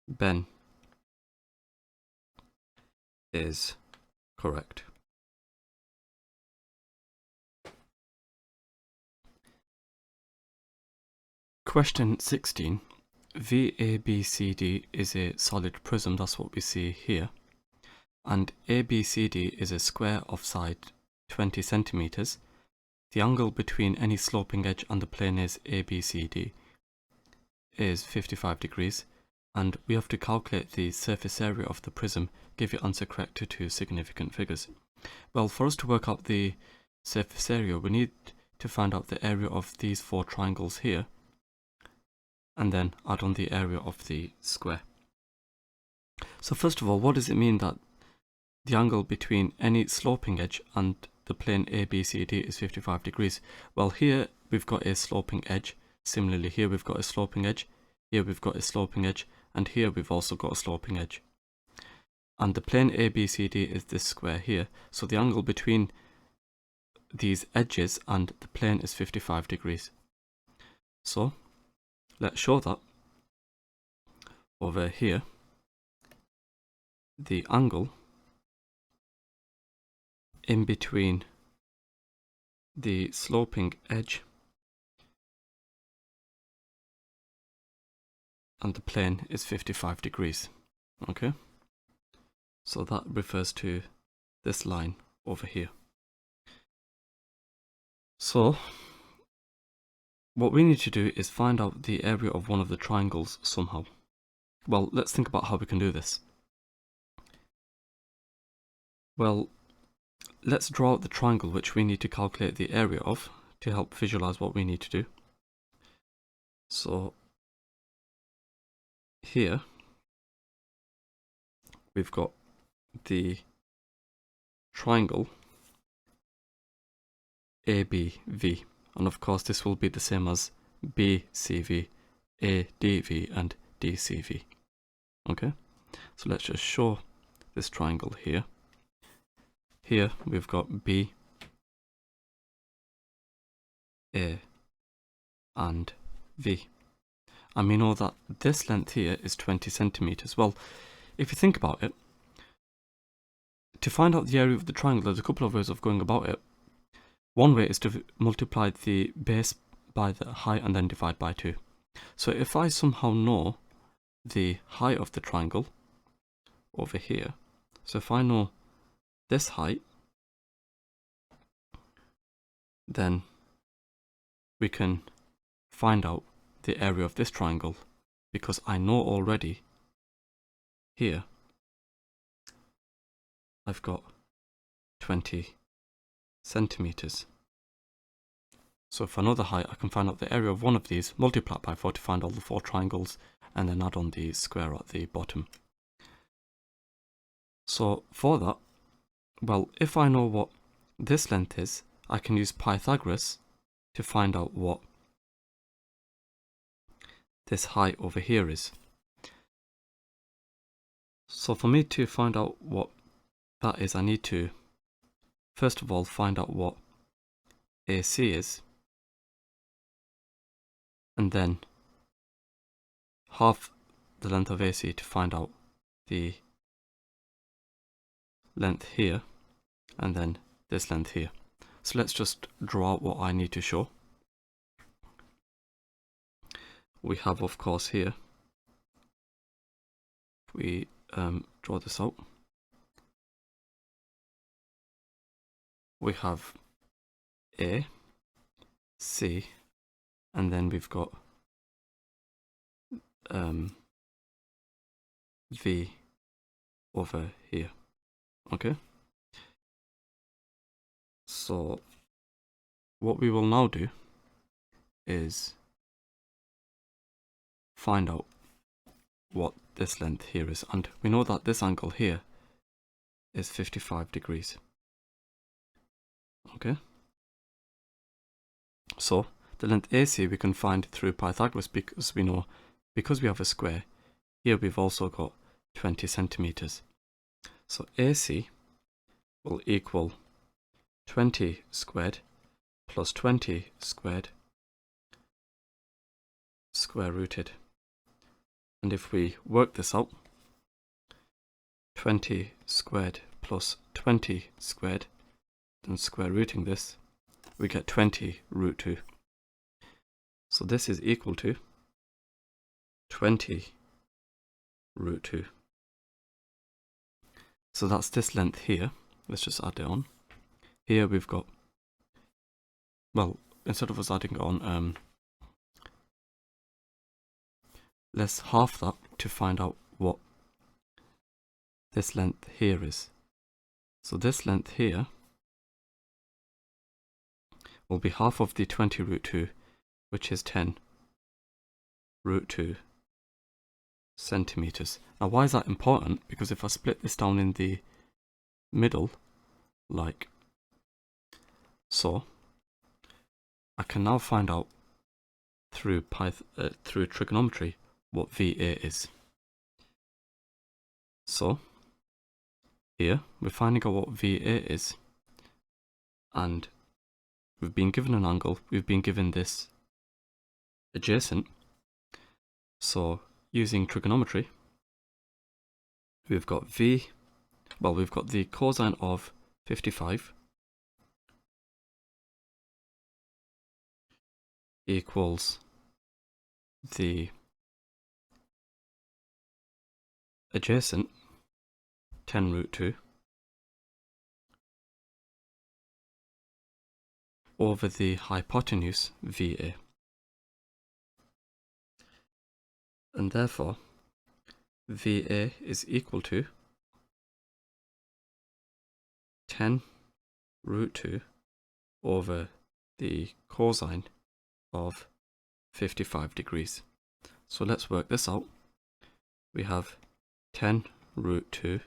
Ben is correct. Question 16. VABCD is a solid prism, that's what we see here. And ABCD is a square of side 20 centimeters. The angle between any sloping edge and the plane is ABCD is 55 degrees. And we have to calculate the surface area of the prism. Give your answer correct to 2 significant figures. Well, for us to work out the surface area, we need to find out the area of these 4 triangles here, and then add on the area of the square. So first of all, what does it mean that the angle between any sloping edge and the plane ABCD is 55 degrees? Well, here we've got a sloping edge. Similarly, here we've got a sloping edge. Here we've got a sloping edge. And here we've also got a sloping edge. And the plane ABCD is this square here. So the angle between these edges and the plane is 55 degrees. So let's show that over here. The angle in between the sloping edge and the plane is 55 degrees. Okay, so that refers to this line over here. So what we need to do is find out the area of one of the triangles somehow. Well, let's think about how we can do this. Well, let's draw out the triangle which we need to calculate the area of to help visualize what we need to do. So here we've got the triangle ABV, and of course this will be the same as BCV, ADV and DCV. Okay, so let's just show this triangle here. Here we've got B, A and V. And we know that this length here is 20 centimeters. Well, if you think about it, to find out the area of the triangle, there's a couple of ways of going about it. One way is to multiply the base by the height and then divide by 2. So if I somehow know the height of the triangle over here, so if I know this height, then we can find out the area of this triangle, because I know already here I've got 20 centimeters. So if I know the height, I can find out the area of one of these, multiply it by 4 to find all the 4 triangles, and then add on the square at the bottom. So for that, well, if I know what this length is, I can use Pythagoras to find out what this height over here is. So for me to find out what that is, I need to first of all find out what AC is, and then half the length of AC to find out the length here, and then this length here. So let's just draw out what I need to show. We have, of course, here, if we draw this out, we have A, C, and then we've got V over here. Okay, so what we will now do is find out what this length here is, and we know that this angle here is 55 degrees. Okay, so the length AC we can find through Pythagoras, because we know, because we have a square, here we've also got 20 centimeters. So AC will equal 20 squared plus 20 squared square rooted. And if we work this out, 20 squared plus 20 squared, then square rooting this, we get 20 root 2. So this is equal to 20 root 2. So that's this length here. Let's just add it on. Here we've got, well, instead of us adding it on, let's half that to find out what this length here is. So this length here will be half of the 20 root 2, which is 10 root 2 centimeters. Now why is that important? Because if I split this down in the middle, like so, I can now find out through trigonometry what VA is. So here we're finding out what VA is, and we've been given an angle, we've been given this adjacent. So using trigonometry, we've got we've got the cosine of 55 equals the adjacent 10 root 2 over the hypotenuse VA. And therefore, VA is equal to 10 root 2 over the cosine of 55 degrees. So let's work this out. We have 10 root 2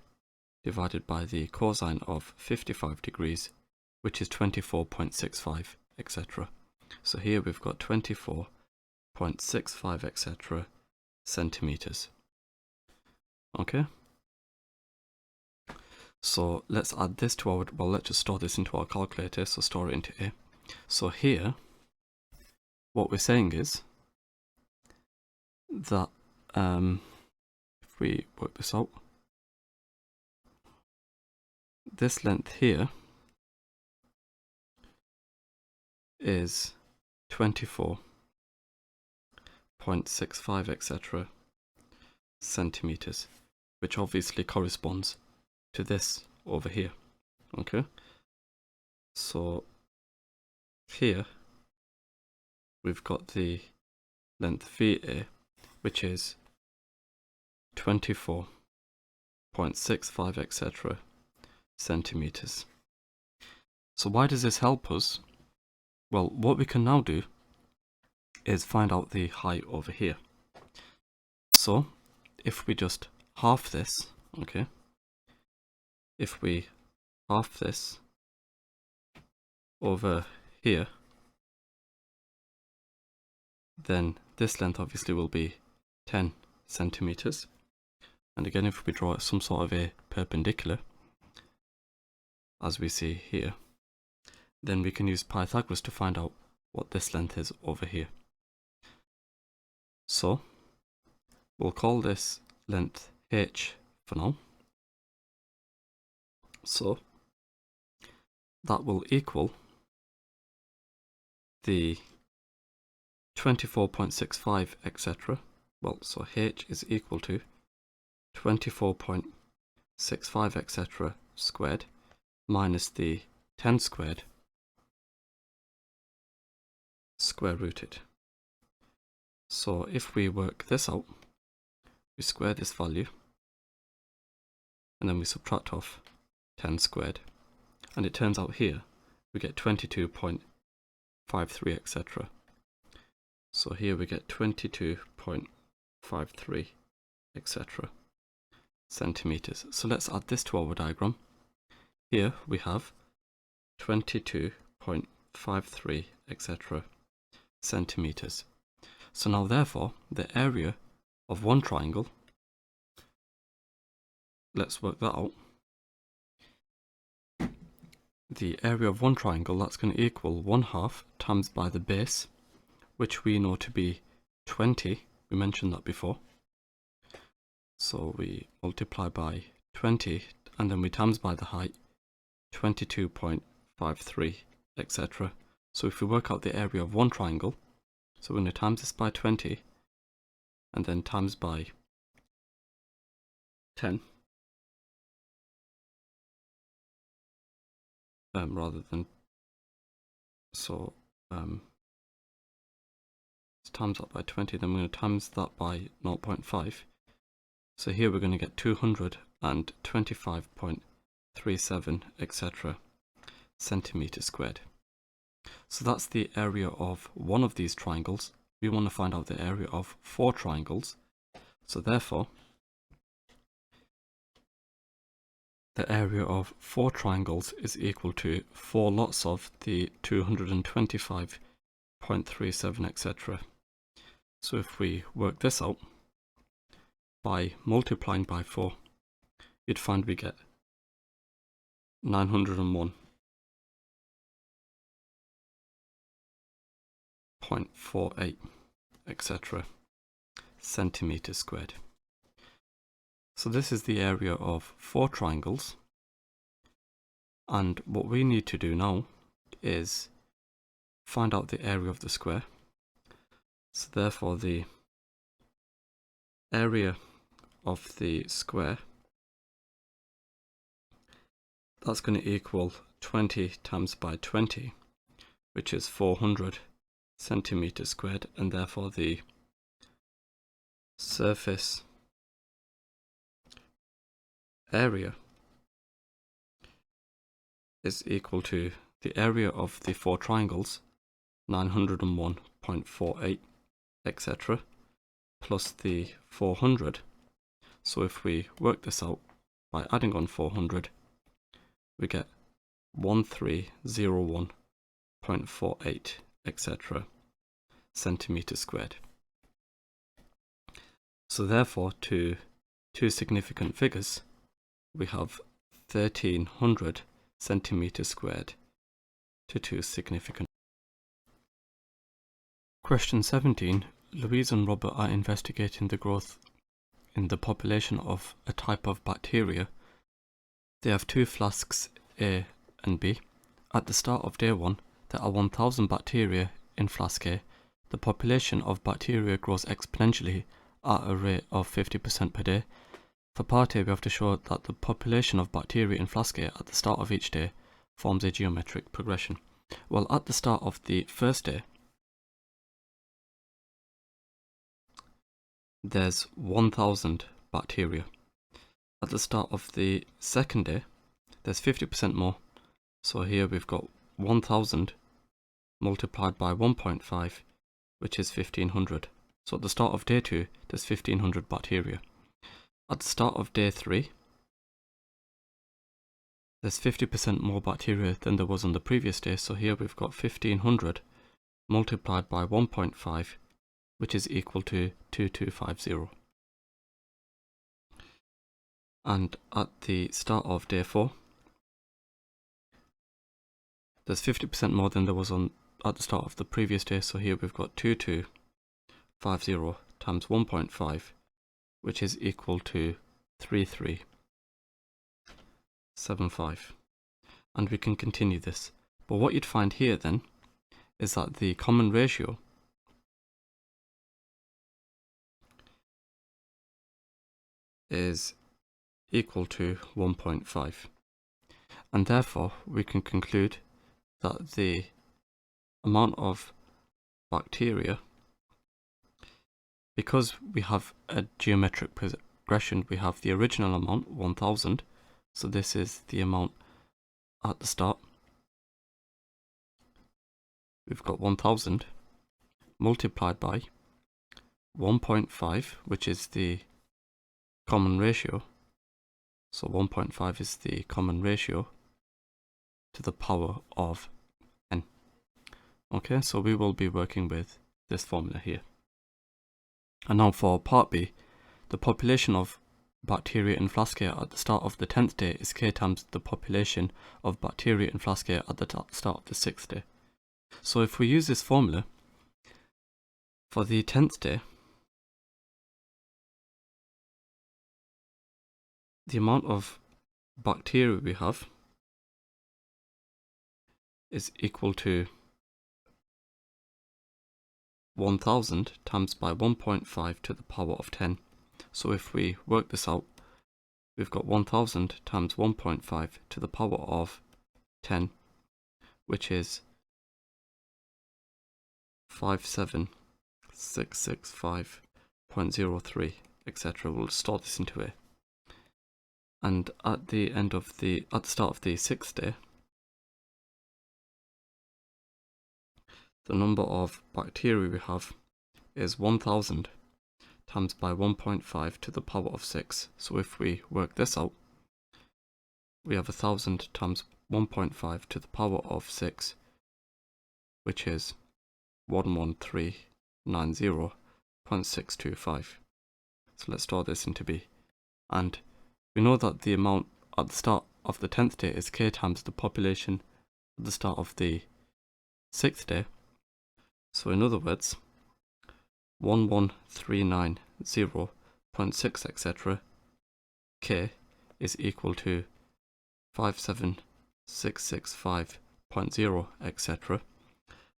divided by the cosine of 55 degrees, which is 24.65, etc. So here we've got 24.65, etc. centimeters. Okay, so let's add this to our, well, let's just store this into our calculator. So store it into A. So here what we're saying is that if we work this out, this length here is 24.65, etc. centimeters, which obviously corresponds to this over here. Okay, so here we've got the length VA, which is 24.65, etc. centimeters. So why does this help us? Well, what we can now do is find out the height over here. So if we just half this, okay, if we half this over here, then this length obviously will be 10 centimeters. And again, if we draw some sort of a perpendicular, as we see here, then we can use Pythagoras to find out what this length is over here. So we'll call this length H for now. So that will equal the 24.65 etc. Well, so h is equal to 24.65 etc. squared minus the 10 squared square rooted. So if we work this out, we square this value and then we subtract off 10 squared, and it turns out here we get 22.53 etc. So here we get 22.53 etc. centimeters. So let's add this to our diagram. Here we have 22.53 etc. centimeters. So now therefore the area of one triangle, let's work that out. The area of one triangle, that's going to equal 1/2 times by the base, which we know to be 20. We mentioned that before. So we multiply by 20 and then we times by the height, 22.53 etc. So if we work out the area of one triangle, so we're going to times this by 20 and then times by 10 rather than, so times that by 20, then we're going to times that by 0.5. So here we're going to get 225.37 etc. centimeters squared. So that's the area of one of these triangles. We want to find out the area of 4 triangles. So therefore, the area of 4 triangles is equal to 4 lots of the 225.37 etc. So if we work this out by multiplying by 4, you'd find we get 901.48 etc. centimeters squared. So this is the area of 4 triangles, and what we need to do now is find out the area of the square. So therefore the area of the square, that's going to equal 20 times by 20, which is 400 centimeters squared, and therefore the surface area is equal to the area of the 4 triangles, 901.48 etc. plus the 400. So if we work this out by adding on 400, we get 1301.48 etc. centimeters squared. So therefore, to 2 significant figures, we have 1300 centimeters squared to 2 significant. Question 17. Louise and Robert are investigating the growth in the population of a type of bacteria. They have 2 flasks A and B. At the start of day 1, there are 1000 bacteria in flask A. The population of bacteria grows exponentially at a rate of 50% per day. For part A, we have to show that the population of bacteria in flask A at the start of each day forms a geometric progression. Well, at the start of the first day, there's 1000 bacteria. At the start of the second day, there's 50% more. So here we've got 1000 multiplied by 1.5, which is 1500. So at the start of day 2, there's 1500 bacteria. At the start of day 3, there's 50% more bacteria than there was on the previous day. So here we've got 1500 multiplied by 1.5, which is equal to 2250. And at the start of day 4, there's 50% more than there was at the start of the previous day. So here we've got 2250 times 1.5, which is equal to 33 575. And we can continue this. But what you'd find here then is that the common ratio is equal to 1.5. And therefore we can conclude that the amount of bacteria, because we have a geometric progression, we have the original amount 1000, so this is the amount at the start. We've got 1000 multiplied by 1.5, which is the common ratio. So 1.5 is the common ratio to the power of n. Okay, so we will be working with this formula here. And now for part B, the population of bacteria in flask air at the start of the 10th day is k times the population of bacteria in flask air at the start of the 6th day. So if we use this formula for the 10th day, the amount of bacteria we have is equal to 1000 times by 1.5 to the power of 10. So if we work this out, we've got 1000 times 1.5 to the power of 10, which is 57665.03, etc. We'll store this into A. And at the start of the 6th day, the number of bacteria we have is 1000 times by 1.5 to the power of 6. So if we work this out, we have 1000 times 1.5 to the power of 6, which is 11390.625. So let's store this into B. And we know that the amount at the start of the 10th day is k times the population at the start of the 6th day. So in other words, 11390.6 etc. k is equal to 57665.0 etc.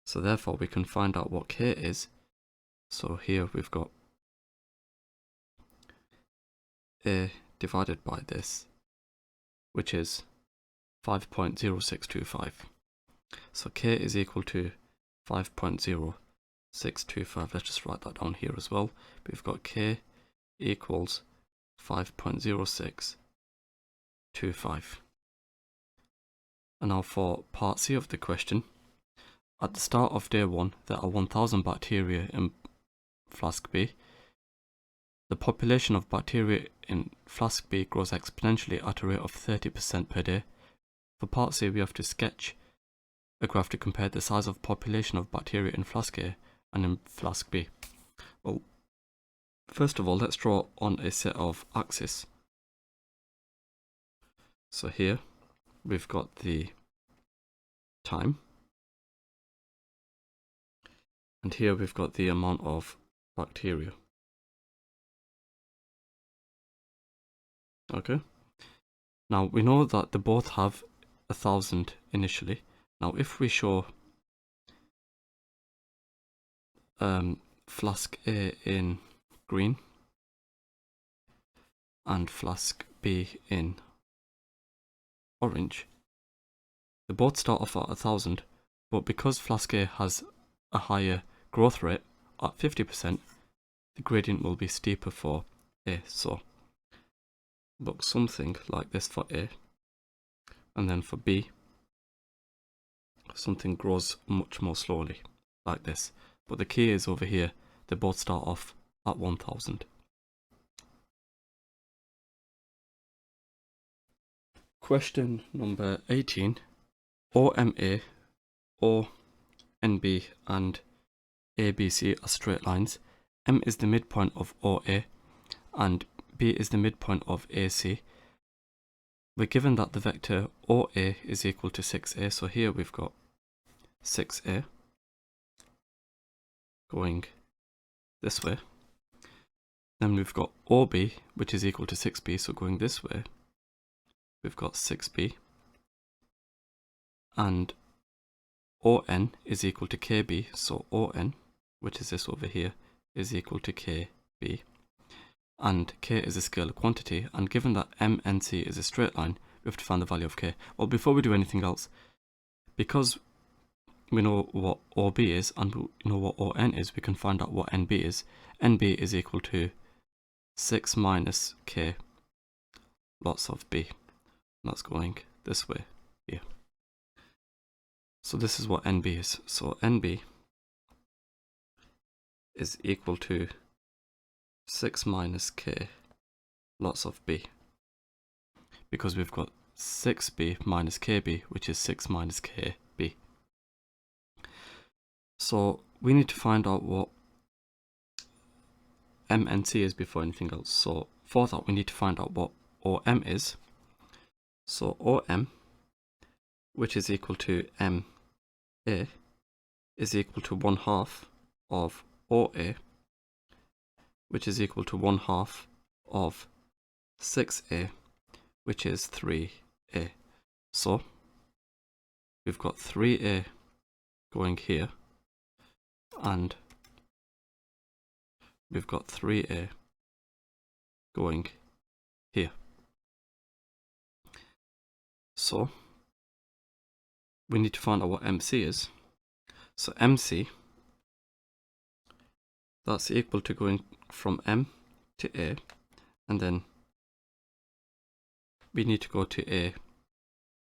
So therefore we can find out what k is. So here we've got A divided by this, which is 5.0625. So k is equal to 5.0625. Let's just write that down here as well. We've got k equals 5.0625. And now for part C of the question. At the start of day 1, there are 1000 bacteria in flask B. The population of bacteria in flask B grows exponentially at a rate of 30% per day. For part C, we have to sketch a graph to compare the size of population of bacteria in flask A and in flask B. Well, first of all, let's draw on a set of axes. So here, we've got the time. And here we've got the amount of bacteria. Okay. Now we know that they both have 1000 initially. Now if we show flask A in green and flask B in orange, they both start off at 1000, but because flask A has a higher growth rate at 50%, the gradient will be steeper for A. So look something like this for A, and then for B, something grows much more slowly, like this. But the key is over here, they both start off at 1000. Question number 18. OMA, ONB and ABC are straight lines. M is the midpoint of OA and B is the midpoint of AC. We're given that the vector OA is equal to 6A, so here we've got 6A going this way. Then we've got OB, which is equal to 6B, so going this way. we've got 6b, and ON is equal to KB, so ON, which is this over here, is equal to KB, and K is a scalar quantity, and given that MNC is a straight line, we have to find the value of K. Well, before we do anything else, because we know what OB is and we know what ON is, we can find out what NB is. NB is equal to 6 minus K lots of B. That's going this way here. So this is what NB is. So NB is equal to 6 minus K lots of B, because we've got 6B minus KB, which is 6 minus KB. So we need to find out what MNC is before anything else. So for that, we need to find out what OM is. So OM, which is equal to MA, is equal to 1/2 of OA, which is equal to 1/2 of 6A, which is 3A. So we've got 3A going here, and we've got 3A going here. So we need to find out what MC is. So MC, that's equal to going from M to A, and then we need to go to A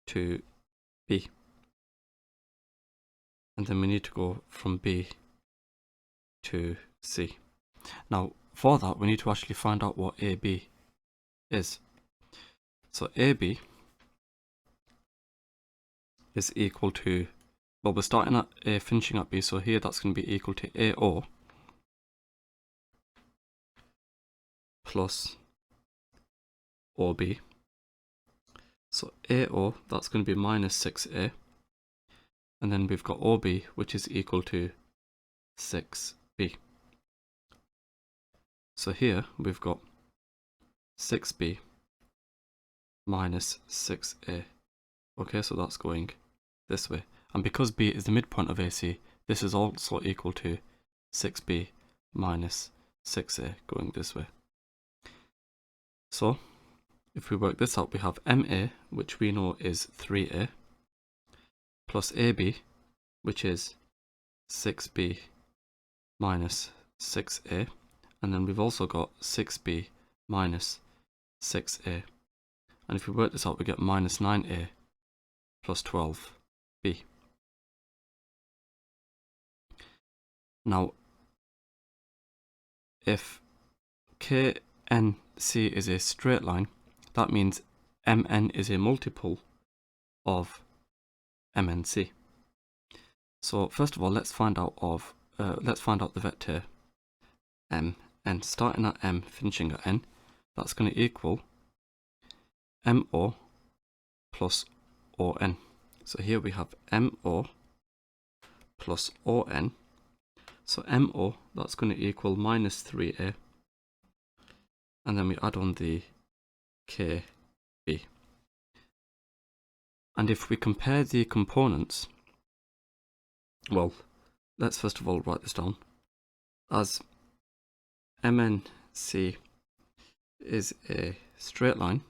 to B, and then we need to go from B to C. Now for that, we need to actually find out what AB is. So AB is equal to, well, we're starting at A, finishing at B, so here that's going to be equal to AO plus OB. So AO, that's going to be minus 6A, and then we've got OB, which is equal to 6B. So here we've got 6B minus 6A. Okay, so that's going this way. And because B is the midpoint of AC, this is also equal to 6B minus 6A going this way. So if we work this out, we have MA, which we know is 3A, plus AB, which is 6B minus 6A, and then we've also got 6B minus 6A. And if we work this out, we get minus 9A plus 12B. Now, if KNC is a straight line, that means MN is a multiple of MNC. So first of all, let's find out the vector MN, starting at M, finishing at N. That's going to equal MO plus ON. So here we have MO plus ON. So MO, that's going to equal minus 3A, and then we add on the KB. And if we compare the components, well, let's first of all write this down. As MNC is a straight line,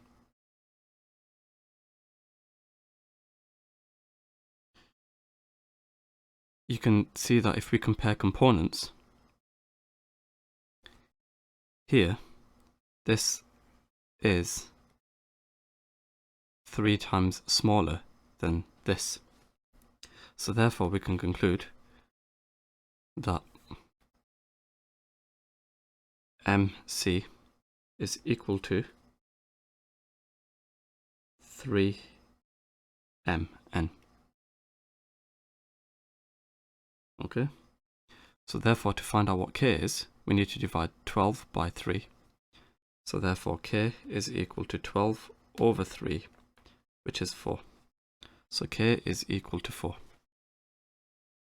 you can see that if we compare components, here, this is 3 times smaller than this. So therefore we can conclude that MC is equal to 3MN. Okay, so therefore to find out what K is, we need to divide 12 by 3. So therefore K is equal to 12 over 3, which is 4. So K is equal to 4.